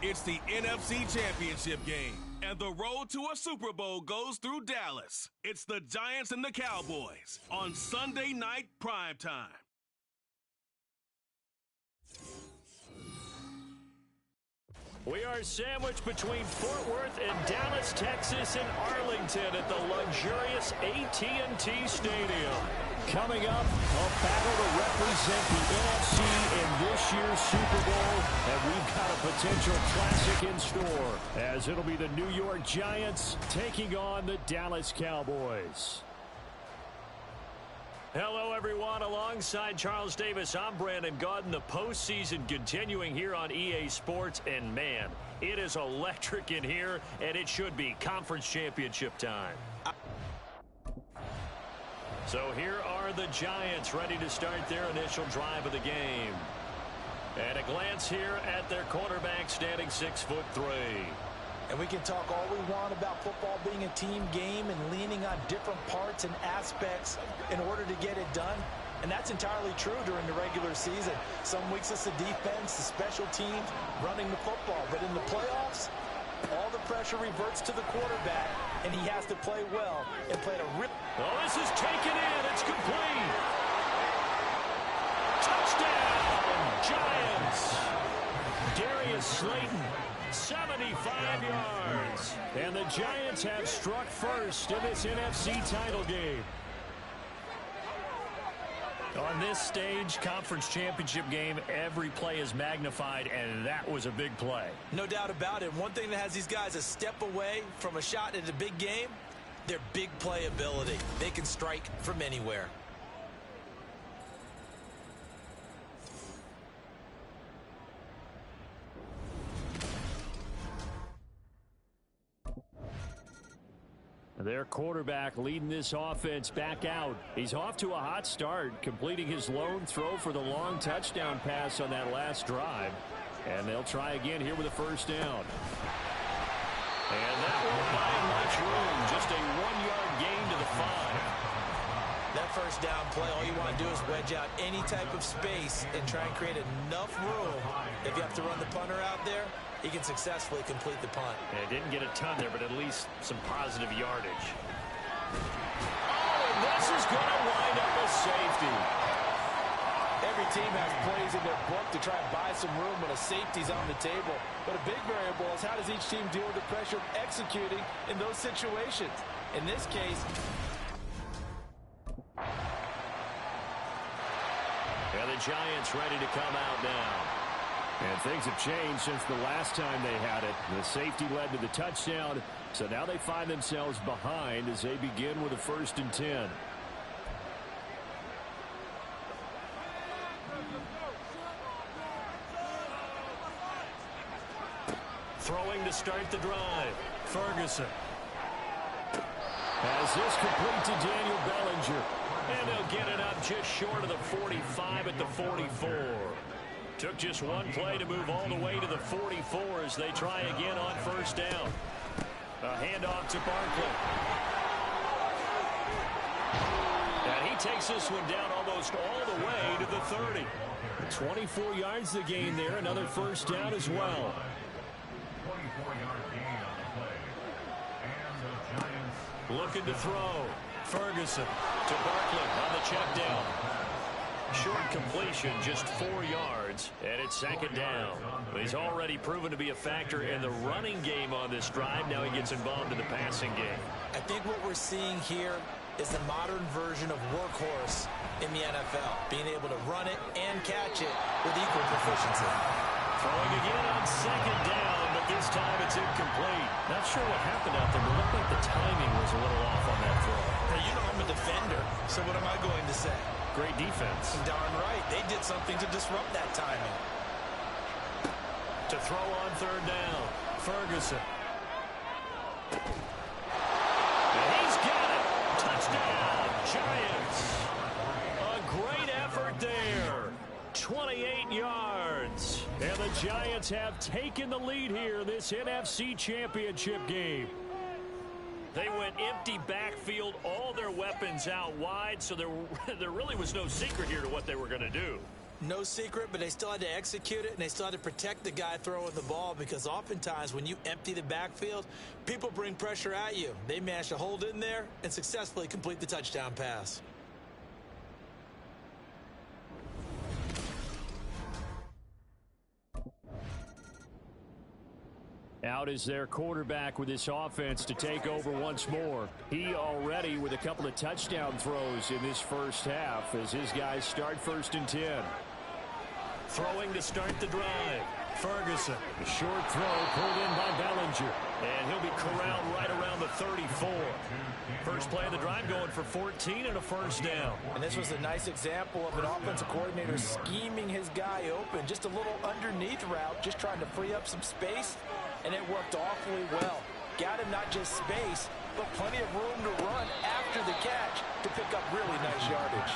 It's the NFC Championship game, and the road to a Super Bowl goes through Dallas. It's the Giants and the Cowboys on Sunday night primetime. We are sandwiched between Fort Worth and Dallas, Texas, and Arlington at the luxurious AT&T Stadium. Coming up, a battle to represent the NFC in this year's Super Bowl, and we've got a potential classic in store, as it'll be the New York Giants taking on the Dallas Cowboys. Hello, everyone. Alongside Charles Davis, I'm Brandon Gaudin. The postseason continuing here on EA Sports, and man, it is electric in here, and it should be conference championship time. So here are the Giants ready to start their initial drive of the game. And a glance here at their quarterback standing 6'3". And we can talk all we want about football being a team game and leaning on different parts and aspects in order to get it done. And that's entirely true during the regular season. Some weeks it's the defense, the special teams, running the football. But in the playoffs, all the pressure reverts to the quarterback, and he has to play well and play a rip. Oh, this is taken in. It's complete. Touchdown, Giants. Darius Slayton, 75 yards. And the Giants have struck first in this NFC title game. On this stage, conference championship game, every play is magnified, and that was a big play. No doubt about it. One thing that has these guys a step away from a shot at a big game, their big play ability. They can strike from anywhere. Their quarterback leading this offense back out. He's off to a hot start, completing his lone throw for the long touchdown pass on that last drive. And they'll try again here with a first down. And that won't buy him much room. Just a 1-yard gain to the 5. That first down play, all you want to do is wedge out any type of space and try and create enough room. If you have to run the punter out there, he can successfully complete the punt. And it didn't get a ton there, but at least some positive yardage. Oh, and this is going to wind up a safety. Every team has plays in their book to try and buy some room when a safety's on the table. But a big variable is how does each team deal with the pressure of executing in those situations. In this case, and the Giants ready to come out now. And things have changed since the last time they had it. The safety led to the touchdown, so now they find themselves behind as they begin with a 1st and 10. Throwing to start the drive, Ferguson. As this complete to Daniel Bellinger. And they'll get it up just short of the 45 at the 44. Took just one play to move all the way to the 44 as they try again on first down. A handoff to Barkley. And he takes this one down almost all the way to the 30. 24 yards the gain there. Another first down as well. 24-yard gain on the play. And the Giants looking to throw. Ferguson to Barkley on the check down. Short completion, just 4 yards, and it's 2nd down. He's already proven to be a factor in the running game on this drive. Now he gets involved in the passing game. I think what we're seeing here is the modern version of workhorse in the NFL, being able to run it and catch it with equal proficiency. Throwing again on 2nd down, but this time it's incomplete. Not sure what happened out there, but it looked like the timing was a little off on that throw. Hey, you know I'm a defender, so what am I going to say? Great defense. Darn right. They did something to disrupt that timing. To throw on 3rd down, Ferguson. And he's got it. Touchdown, Giants. A great effort there. 28 yards. And the Giants have taken the lead here in this NFC Championship game. They went empty backfield, all their weapons out wide, so there really was no secret here to what they were going to do. No secret, but they still had to execute it, and they still had to protect the guy throwing the ball, because oftentimes when you empty the backfield, people bring pressure at you. They managed to hold in there and successfully complete the touchdown pass. Out is their quarterback with this offense to take over once more. He already with a couple of touchdown throws in this first half as his guys start 1st and 10. Throwing to start the drive. Ferguson. A short throw pulled in by Bellinger. And he'll be corralled right around the 34. First play of the drive going for 14 and a first down. And this was a nice example of an offensive coordinator scheming his guy open. Just a little underneath route, just trying to free up some space. And it worked awfully well. Got him not just space, but plenty of room to run after the catch to pick up really nice yardage.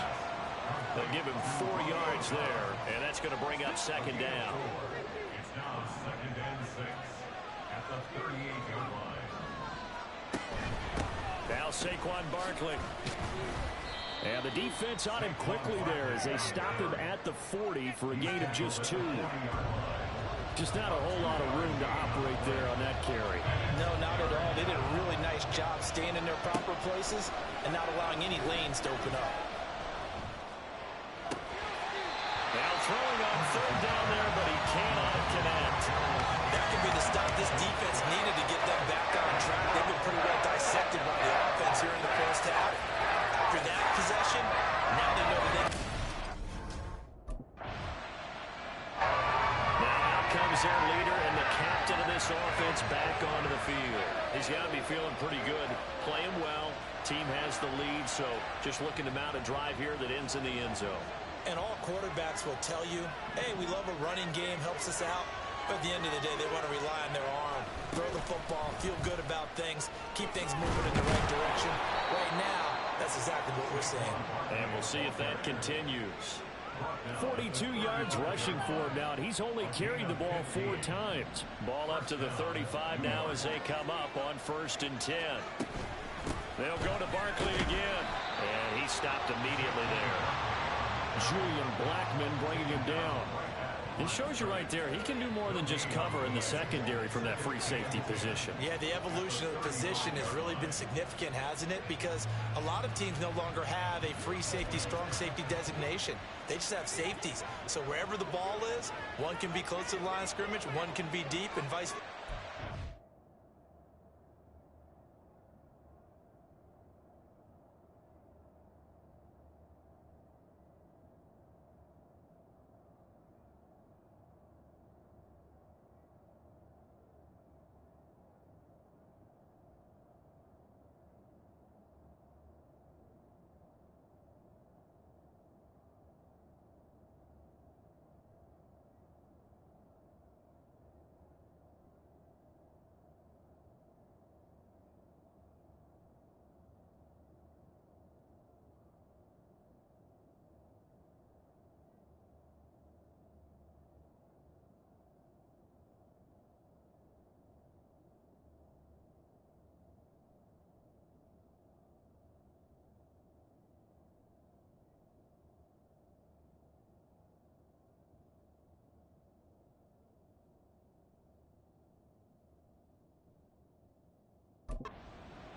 They'll give him 4 yards there, and that's going to bring up 2nd down. It's now 2nd and 6 at the 38-yard line. Now Saquon Barkley. And the defense on him quickly there as they stop him at the 40 for a gain of just 2. Just not a whole lot of room to operate there on that carry. No, not at all. They did a really nice job staying in their proper places and not allowing any lanes to open up. Now throwing on 3rd down there, but he cannot connect. That could be the stop this defense needed to get them back on track. They've been pretty well dissected by the offense here in the first half. After that possession, now they know that they... Comes their leader and the captain of this offense back onto the field. He's got to be feeling pretty good, playing well. Team has the lead, so just looking to mount a drive here that ends in the end zone. And all quarterbacks will tell you, hey, we love a running game, helps us out. But at the end of the day, they want to rely on their arm, throw the football, feel good about things, keep things moving in the right direction. Right now, that's exactly what we're seeing. And we'll see if that continues. 42 yards rushing for him now, and he's only carried the ball 4 times. Ball up to the 35 now as they come up on 1st and 10. They'll go to Barkley again, and he stopped immediately there. Julian Blackman bringing him down. It shows you right there, he can do more than just cover in the secondary from that free safety position. Yeah, the evolution of the position has really been significant, hasn't it? Because a lot of teams no longer have a free safety, strong safety designation. They just have safeties. So wherever the ball is, one can be close to the line of scrimmage, one can be deep, and vice versa.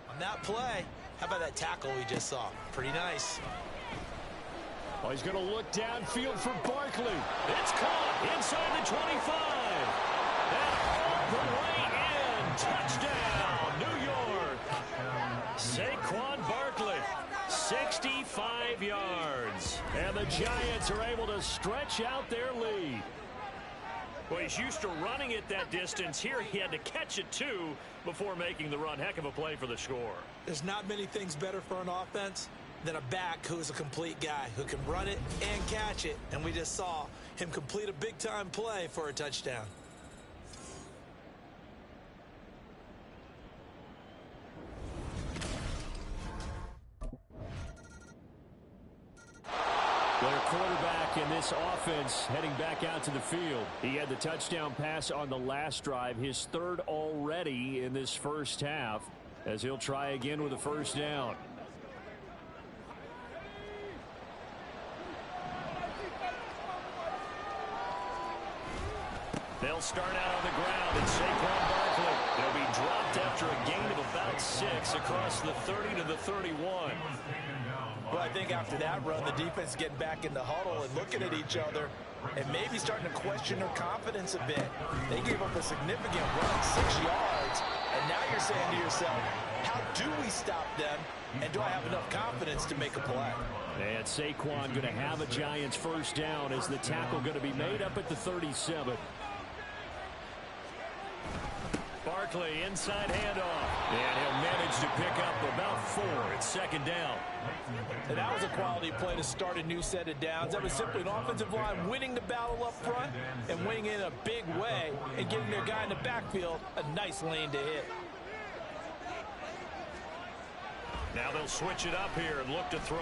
On that play, how about that tackle we just saw? Pretty nice. Oh, he's going to look downfield for Barkley. It's caught inside the 25. And all the way in. Touchdown, New York. Saquon Barkley, 65 yards. And the Giants are able to stretch out their lead. Well, he's used to running it that distance. Here he had to catch it, too, before making the run. Heck of a play for the score. There's not many things better for an offense than a back who's a complete guy, who can run it and catch it. And we just saw him complete a big-time play for a touchdown. Their quarterback in this offense heading back out to the field. He had the touchdown pass on the last drive, his 3rd already in this first half, as he'll try again with a first down. They'll start out on the ground, and Saquon Barkley. They'll be dropped after a gain of about 6 across the 30 to the 31. Well, I think after that run, the defense is getting back in the huddle and looking at each other and maybe starting to question their confidence a bit. They gave up a significant run, 6 yards, and now you're saying to yourself, how do we stop them, and do I have enough confidence to make a play? And Saquon going to have a Giants first down as the tackle going to be made up at the 37. Barkley, inside handoff. And he'll manage to pick up about 4. It's second down. And that was a quality play to start a new set of downs. That was simply an offensive line winning the battle up front and winning in a big way and giving their guy in the backfield a nice lane to hit. Now they'll switch it up here and look to throw.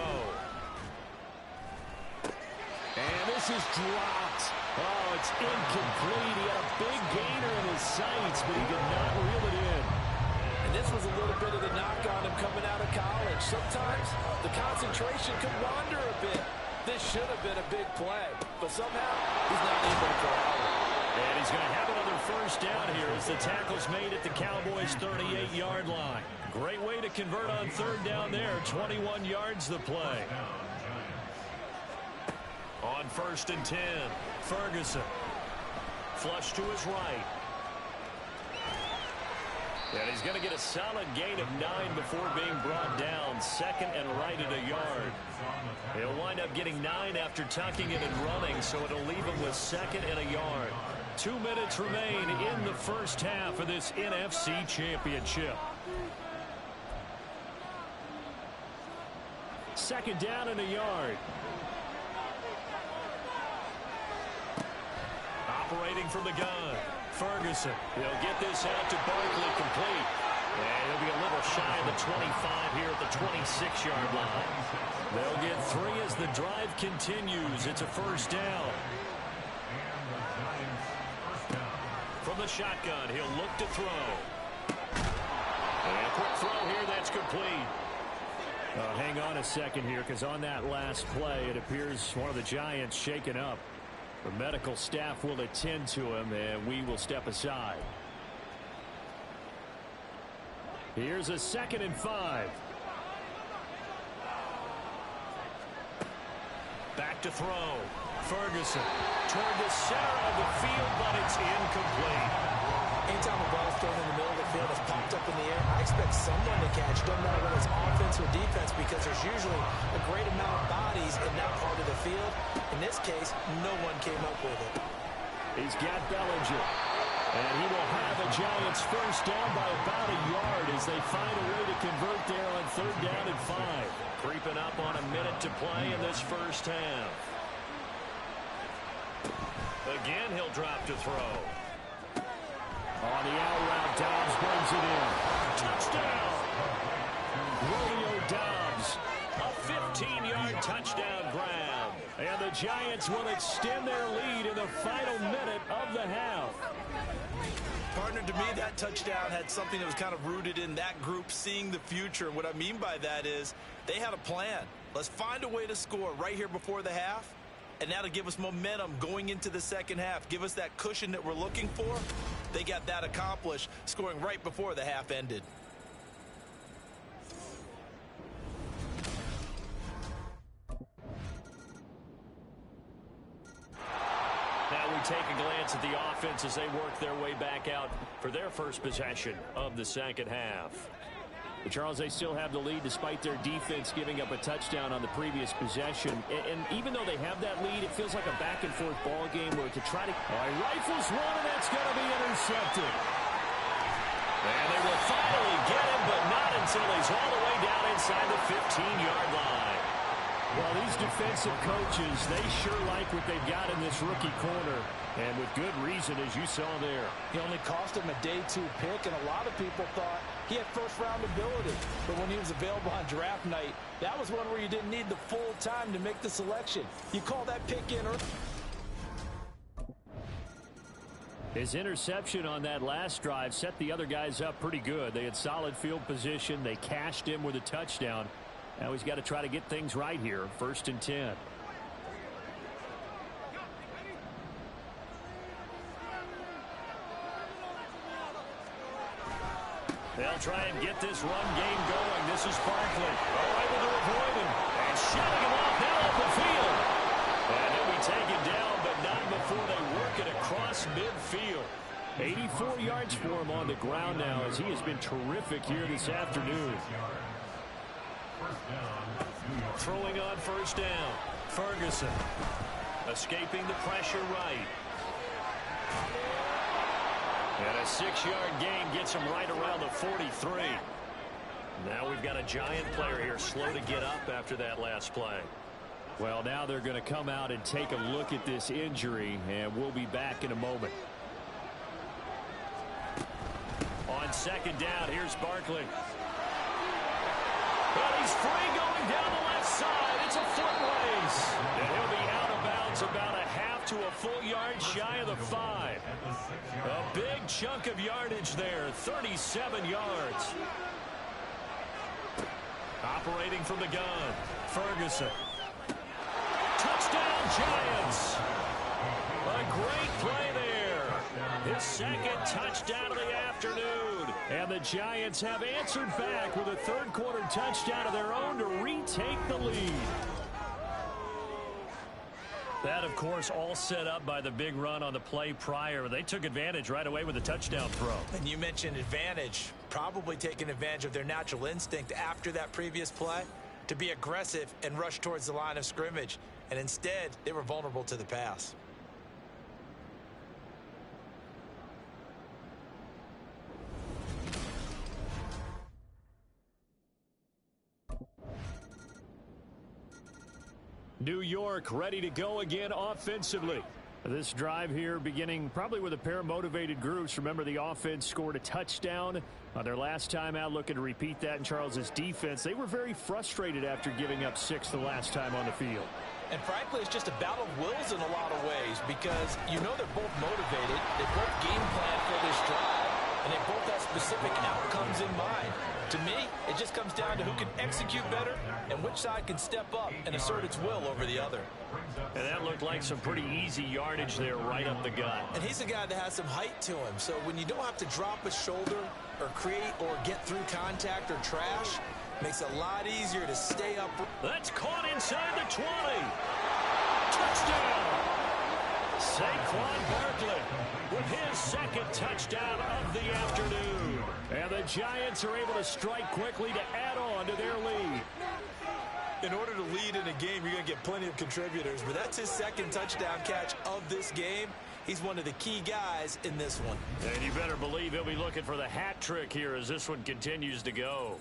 And this is dropped. Oh, it's incomplete. He had a big gainer in his sights, but he did not reel it in. And this was a little bit of the knock on him coming out of college. Sometimes the concentration can wander a bit. This should have been a big play, but somehow he's not able to corral it. And he's going to have another first down here as the tackle's made at the Cowboys' 38-yard line. Great way to convert on third down there. 21 yards the play. On 1st and 10, Ferguson. Flush to his right. And he's going to get a solid gain of 9 before being brought down. Second and right at a yard. He'll wind up getting 9 after tucking it and running, so it'll leave him with second and a yard. 2 minutes remain in the first half of this NFC Championship. Second down and a yard. Operating from the gun. Ferguson. He'll get this out to Barkley complete. And he'll be a little shy of the 25 here at the 26-yard line. They'll get 3 as the drive continues. It's a first down. From the shotgun, he'll look to throw. And a quick throw here, that's complete. Hang on a second here, because on that last play, it appears one of the Giants shaken up. The medical staff will attend to him, and we will step aside. Here's a 2nd and 5. Back to throw. Ferguson toward the center of the field, but it's incomplete. Anytime a ball is thrown in the middle of the field, it's popped up in the air, I expect someone to catch. Doesn't matter whether it's offense or defense, because there's usually a great amount of bodies in that part of the field. In this case, no one came up with it. He's got Bellinger. And he will have a Giants first down by about a yard as they find a way to convert there on 3rd down and 5. Creeping up on a minute to play in this first half. Again, he'll drop to throw. On the out route, Dobbs brings it in. Touchdown! Romeo Dobbs. A 15-yard touchdown grab. And the Giants will extend their lead in the final minute of the half. Partner, to me, that touchdown had something that was kind of rooted in that group seeing the future. What I mean by that is they had a plan. Let's find a way to score right here before the half, and that'll give us momentum going into the second half. Give us that cushion that we're looking for. They got that accomplished, scoring right before the half ended. Now we take a glance at the offense as they work their way back out for their first possession of the second half. But Charles, they still have the lead despite their defense giving up a touchdown on the previous possession. And even though they have that lead, it feels like a back-and-forth ball game where to try to... rifles one, and that's going to be intercepted. And they will finally get him, but not until he's all the way down inside the 15-yard line. Well, these defensive coaches, they sure like what they've got in this rookie corner. And with good reason, as you saw there. He only cost him a day 2 pick, and a lot of people thought he had first-round ability. But when he was available on draft night, that was one where you didn't need the full time to make the selection. You call that pick in. His interception on that last drive set the other guys up pretty good. They had solid field position. They cashed him with a touchdown. Now he's got to try to get things right here. 1st and 10. They'll try and get this run game going. This is Barkley. All able to avoid him. And shutting him off now up the field. And he'll be taken down, but not before they work it across midfield. 84 yards for him on the ground now, as he has been terrific here this afternoon. Throwing on first down. Ferguson escaping the pressure right. And a 6-yard gain gets him right around the 43. Now we've got a Giant player here slow to get up after that last play. Well, now they're going to come out and take a look at this injury, and we'll be back in a moment. On second down, here's Barkley. But he's free going down the left side. It's a foot race. And he'll be out of bounds about a half to a full yard shy of the 5. A big chunk of yardage there, 37 yards. Operating from the gun, Ferguson. Touchdown, Giants. A great play there. His second touchdown of the afternoon. And the Giants have answered back with a third-quarter touchdown of their own to retake the lead. That, of course, all set up by the big run on the play prior. They took advantage right away with a touchdown throw. And you mentioned advantage. Probably taking advantage of their natural instinct after that previous play to be aggressive and rush towards the line of scrimmage. And instead, they were vulnerable to the pass. New York ready to go again offensively. This drive here beginning probably with a pair of motivated groups. Remember, the offense scored a touchdown on their last time out, looking to repeat that in Charles's defense. They were very frustrated after giving up 6 the last time on the field. And frankly, it's just a battle of wills in a lot of ways because you know they're both motivated. They both game plan for this drive, and they both have specific outcomes in mind. To me, it just comes down to who can execute better and which side can step up and assert its will over the other. And that looked like some pretty easy yardage there right up the gut. And he's a guy that has some height to him, so when you don't have to drop a shoulder or create or get through contact or trash, makes it a lot easier to stay up. That's caught inside the 20. Touchdown! Saquon Barkley with his second touchdown of the afternoon. And the Giants are able to strike quickly to add on to their lead. In order to lead in a game, you're going to get plenty of contributors, but that's his second touchdown catch of this game. He's one of the key guys in this one. And you better believe he'll be looking for the hat trick here as this one continues to go.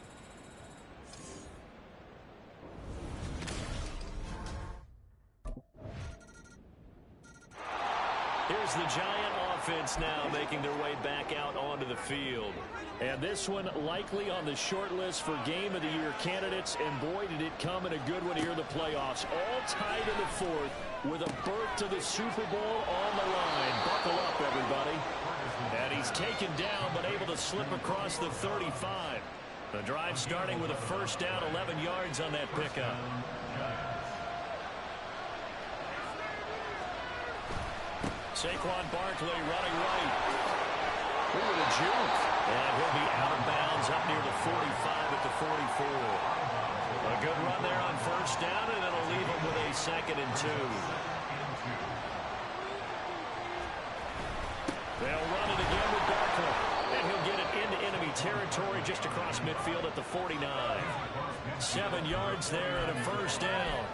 Here's the Giant offense now making their way back out onto the field. And this one likely on the short list for Game of the Year candidates. And boy, did it come in a good one here in the playoffs. All tied in the fourth with a berth to the Super Bowl on the line. Buckle up, everybody. And he's taken down but able to slip across the 35. The drive starting with a first down, 11 yards on that pickup. Saquon Barkley running right. Ooh, the juke. And he'll be out of bounds up near the 45 at the 44. A good run there on first down, and it'll leave him with a 2nd and 2. They'll run it again with Barkley. And he'll get it into enemy territory just across midfield at the 49. 7 yards there and a first down.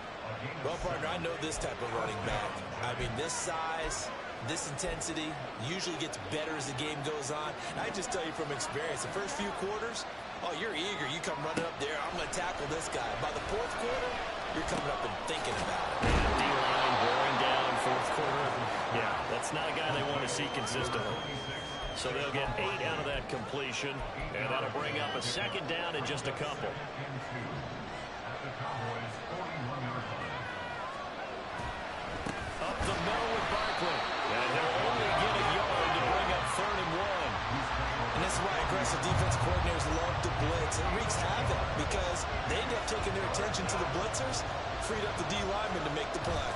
Well, partner, I know this type of running back. I mean, this size, this intensity usually gets better as the game goes on. And I just tell you from experience, the first few quarters, oh, you're eager. You come running up there, I'm going to tackle this guy. By the 4th quarter, you're coming up and thinking about it. D-line wearing down 4th quarter. Yeah, that's not a guy they want to see consistently. So they'll get 8 out of that completion, and that'll bring up a 2nd down in just a couple. Up the middle with Barkley. And he'll only get a yard to bring up 3rd and 1. And this is why aggressive defense coordinators love to blitz. It wreaks havoc because they end up taking their attention to the blitzers, freed up the D lineman to make the play.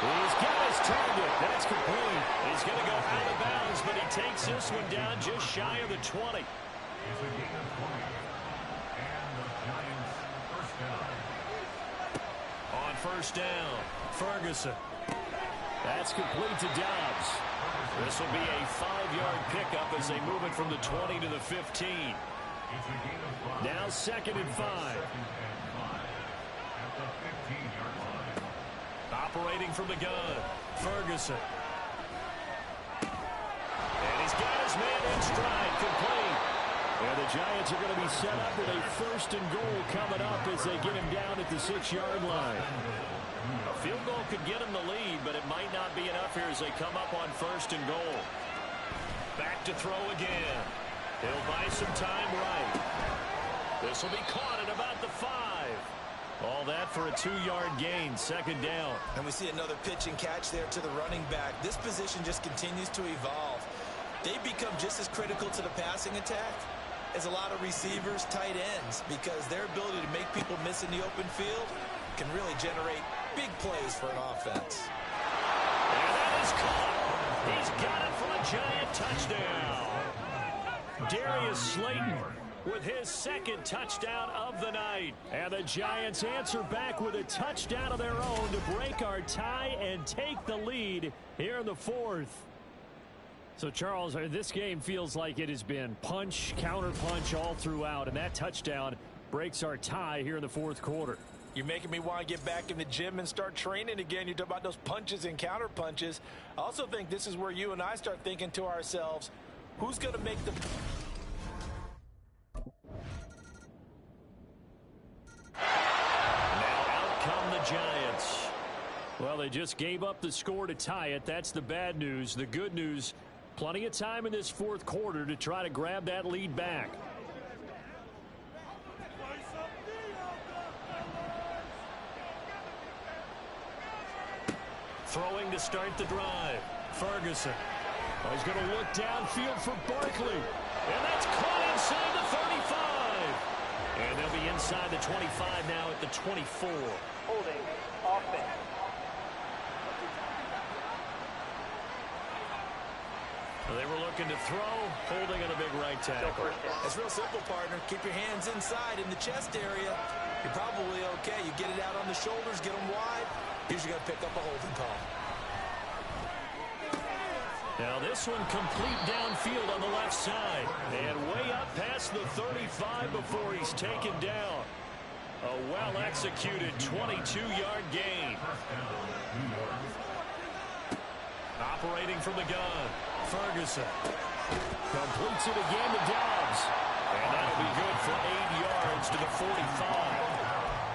He's got his target. That's That's complete. He's going to go out of bounds, but he takes this one down just shy of the 20. It's a gain of 20. And the Giants first down. On first down, Ferguson. That's complete to Dobbs. This will be a 5-yard pickup as they move it from the 20 to the 15. Now 2nd and 5. At the 15-yard line. Operating from the gun, Ferguson. And he's got his man in stride, complete. And the Giants are going to be set up with a 1st and goal coming up as they get him down at the 6-yard line. A field goal could get him the lead, but it might not be enough here as they come up on 1st and goal. Back to throw again. He'll buy some time right. This will be caught at about the 5. All that for a 2-yard gain, 2nd down. And we see another pitch and catch there to the running back. This position just continues to evolve. They become just as critical to the passing attack as a lot of receivers, tight ends, because their ability to make people miss in the open field can really generate big plays for an offense. And that is caught. He's got it for a Giant touchdown. Darius Slayton with his 2nd touchdown of the night. And the Giants answer back with a touchdown of their own to break our tie and take the lead here in the 4th. So, Charles, this game feels like it has been punch, counter-punch all throughout, and that touchdown breaks our tie here in the 4th quarter. You're making me want to get back in the gym and start training again. You talk about those punches and counter punches. I also think this is where you and I start thinking to ourselves, who's going to make the... Now out come the Giants. Well, they just gave up the score to tie it. That's the bad news. The good news, plenty of time in this 4th quarter to try to grab that lead back. Throwing to start the drive. Ferguson. Oh, he's going to look downfield for Barkley. And that's caught inside the 35. And they'll be inside the 25 now at the 24. Holding offense. They were looking to throw, holding on a big right tackle. It's real simple, partner. Keep your hands inside in the chest area. You're probably okay. You get it out on the shoulders, get them wide. Usually going to pick up a holding call. Now this one complete downfield on the left side. And way up past the 35 before he's taken down. A well-executed 22-yard gain. Operating from the gun, Ferguson. Completes it again to Dobbs. And that'll be good for 8 yards to the 45.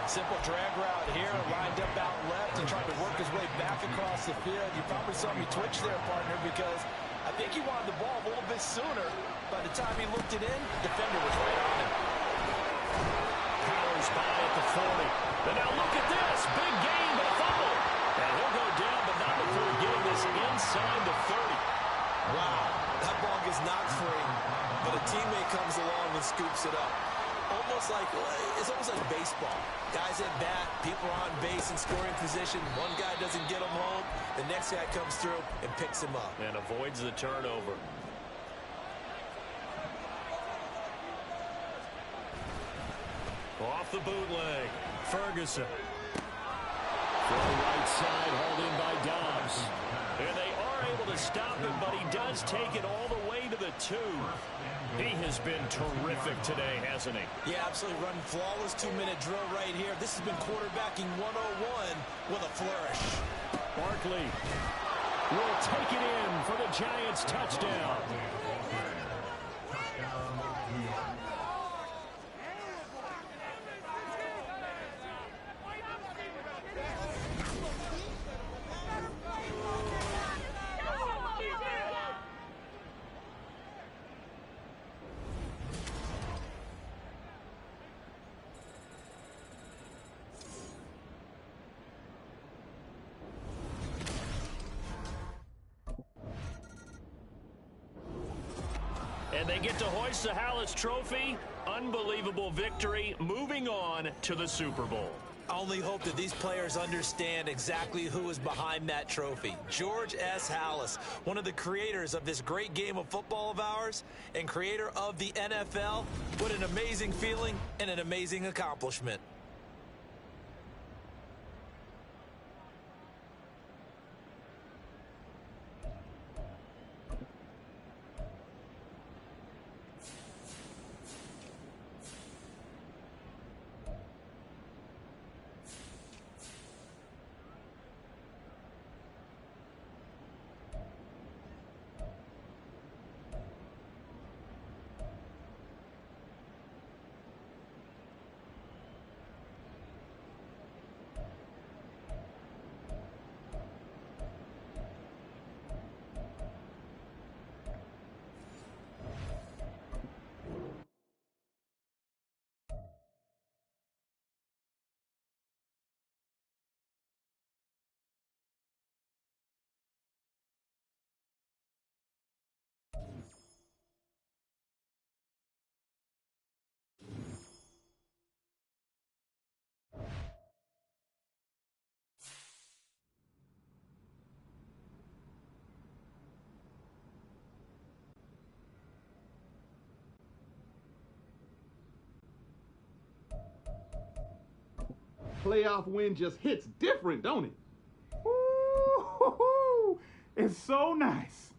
Simple drag route here, lined up out left and tried to work his way back across the field. You probably saw me twitch there, partner, because I think he wanted the ball a little bit sooner. By the time he looked it in, the defender was right on him. Powers by at the 40. But now look at this. Big gain, but a fumble. And he'll go down, but not before getting this inside the 30. Wow, that ball gets knocked free, but a teammate comes along and scoops it up. It's almost like baseball. Guys at bat, people are on base in scoring position. One guy doesn't get him home. The next guy comes through and picks him up. And avoids the turnover. Off the bootleg, Ferguson. From the right side, hauled in by Dobbs. And they are able to stop him, but he does take it all the way to the 2. He has been terrific today, hasn't he? Yeah, absolutely. Running flawless 2-minute drill right here. This has been quarterbacking 101 with a flourish. Barkley will take it in for the Giants touchdown. And they get to hoist the Hallis Trophy. Unbelievable victory. Moving on to the Super Bowl. I only hope that these players understand exactly who is behind that trophy. George S. Halas, one of the creators of this great game of football of ours and creator of the NFL. What an amazing feeling and an amazing accomplishment. Playoff win just hits different, don't it? Ooh, it's so nice.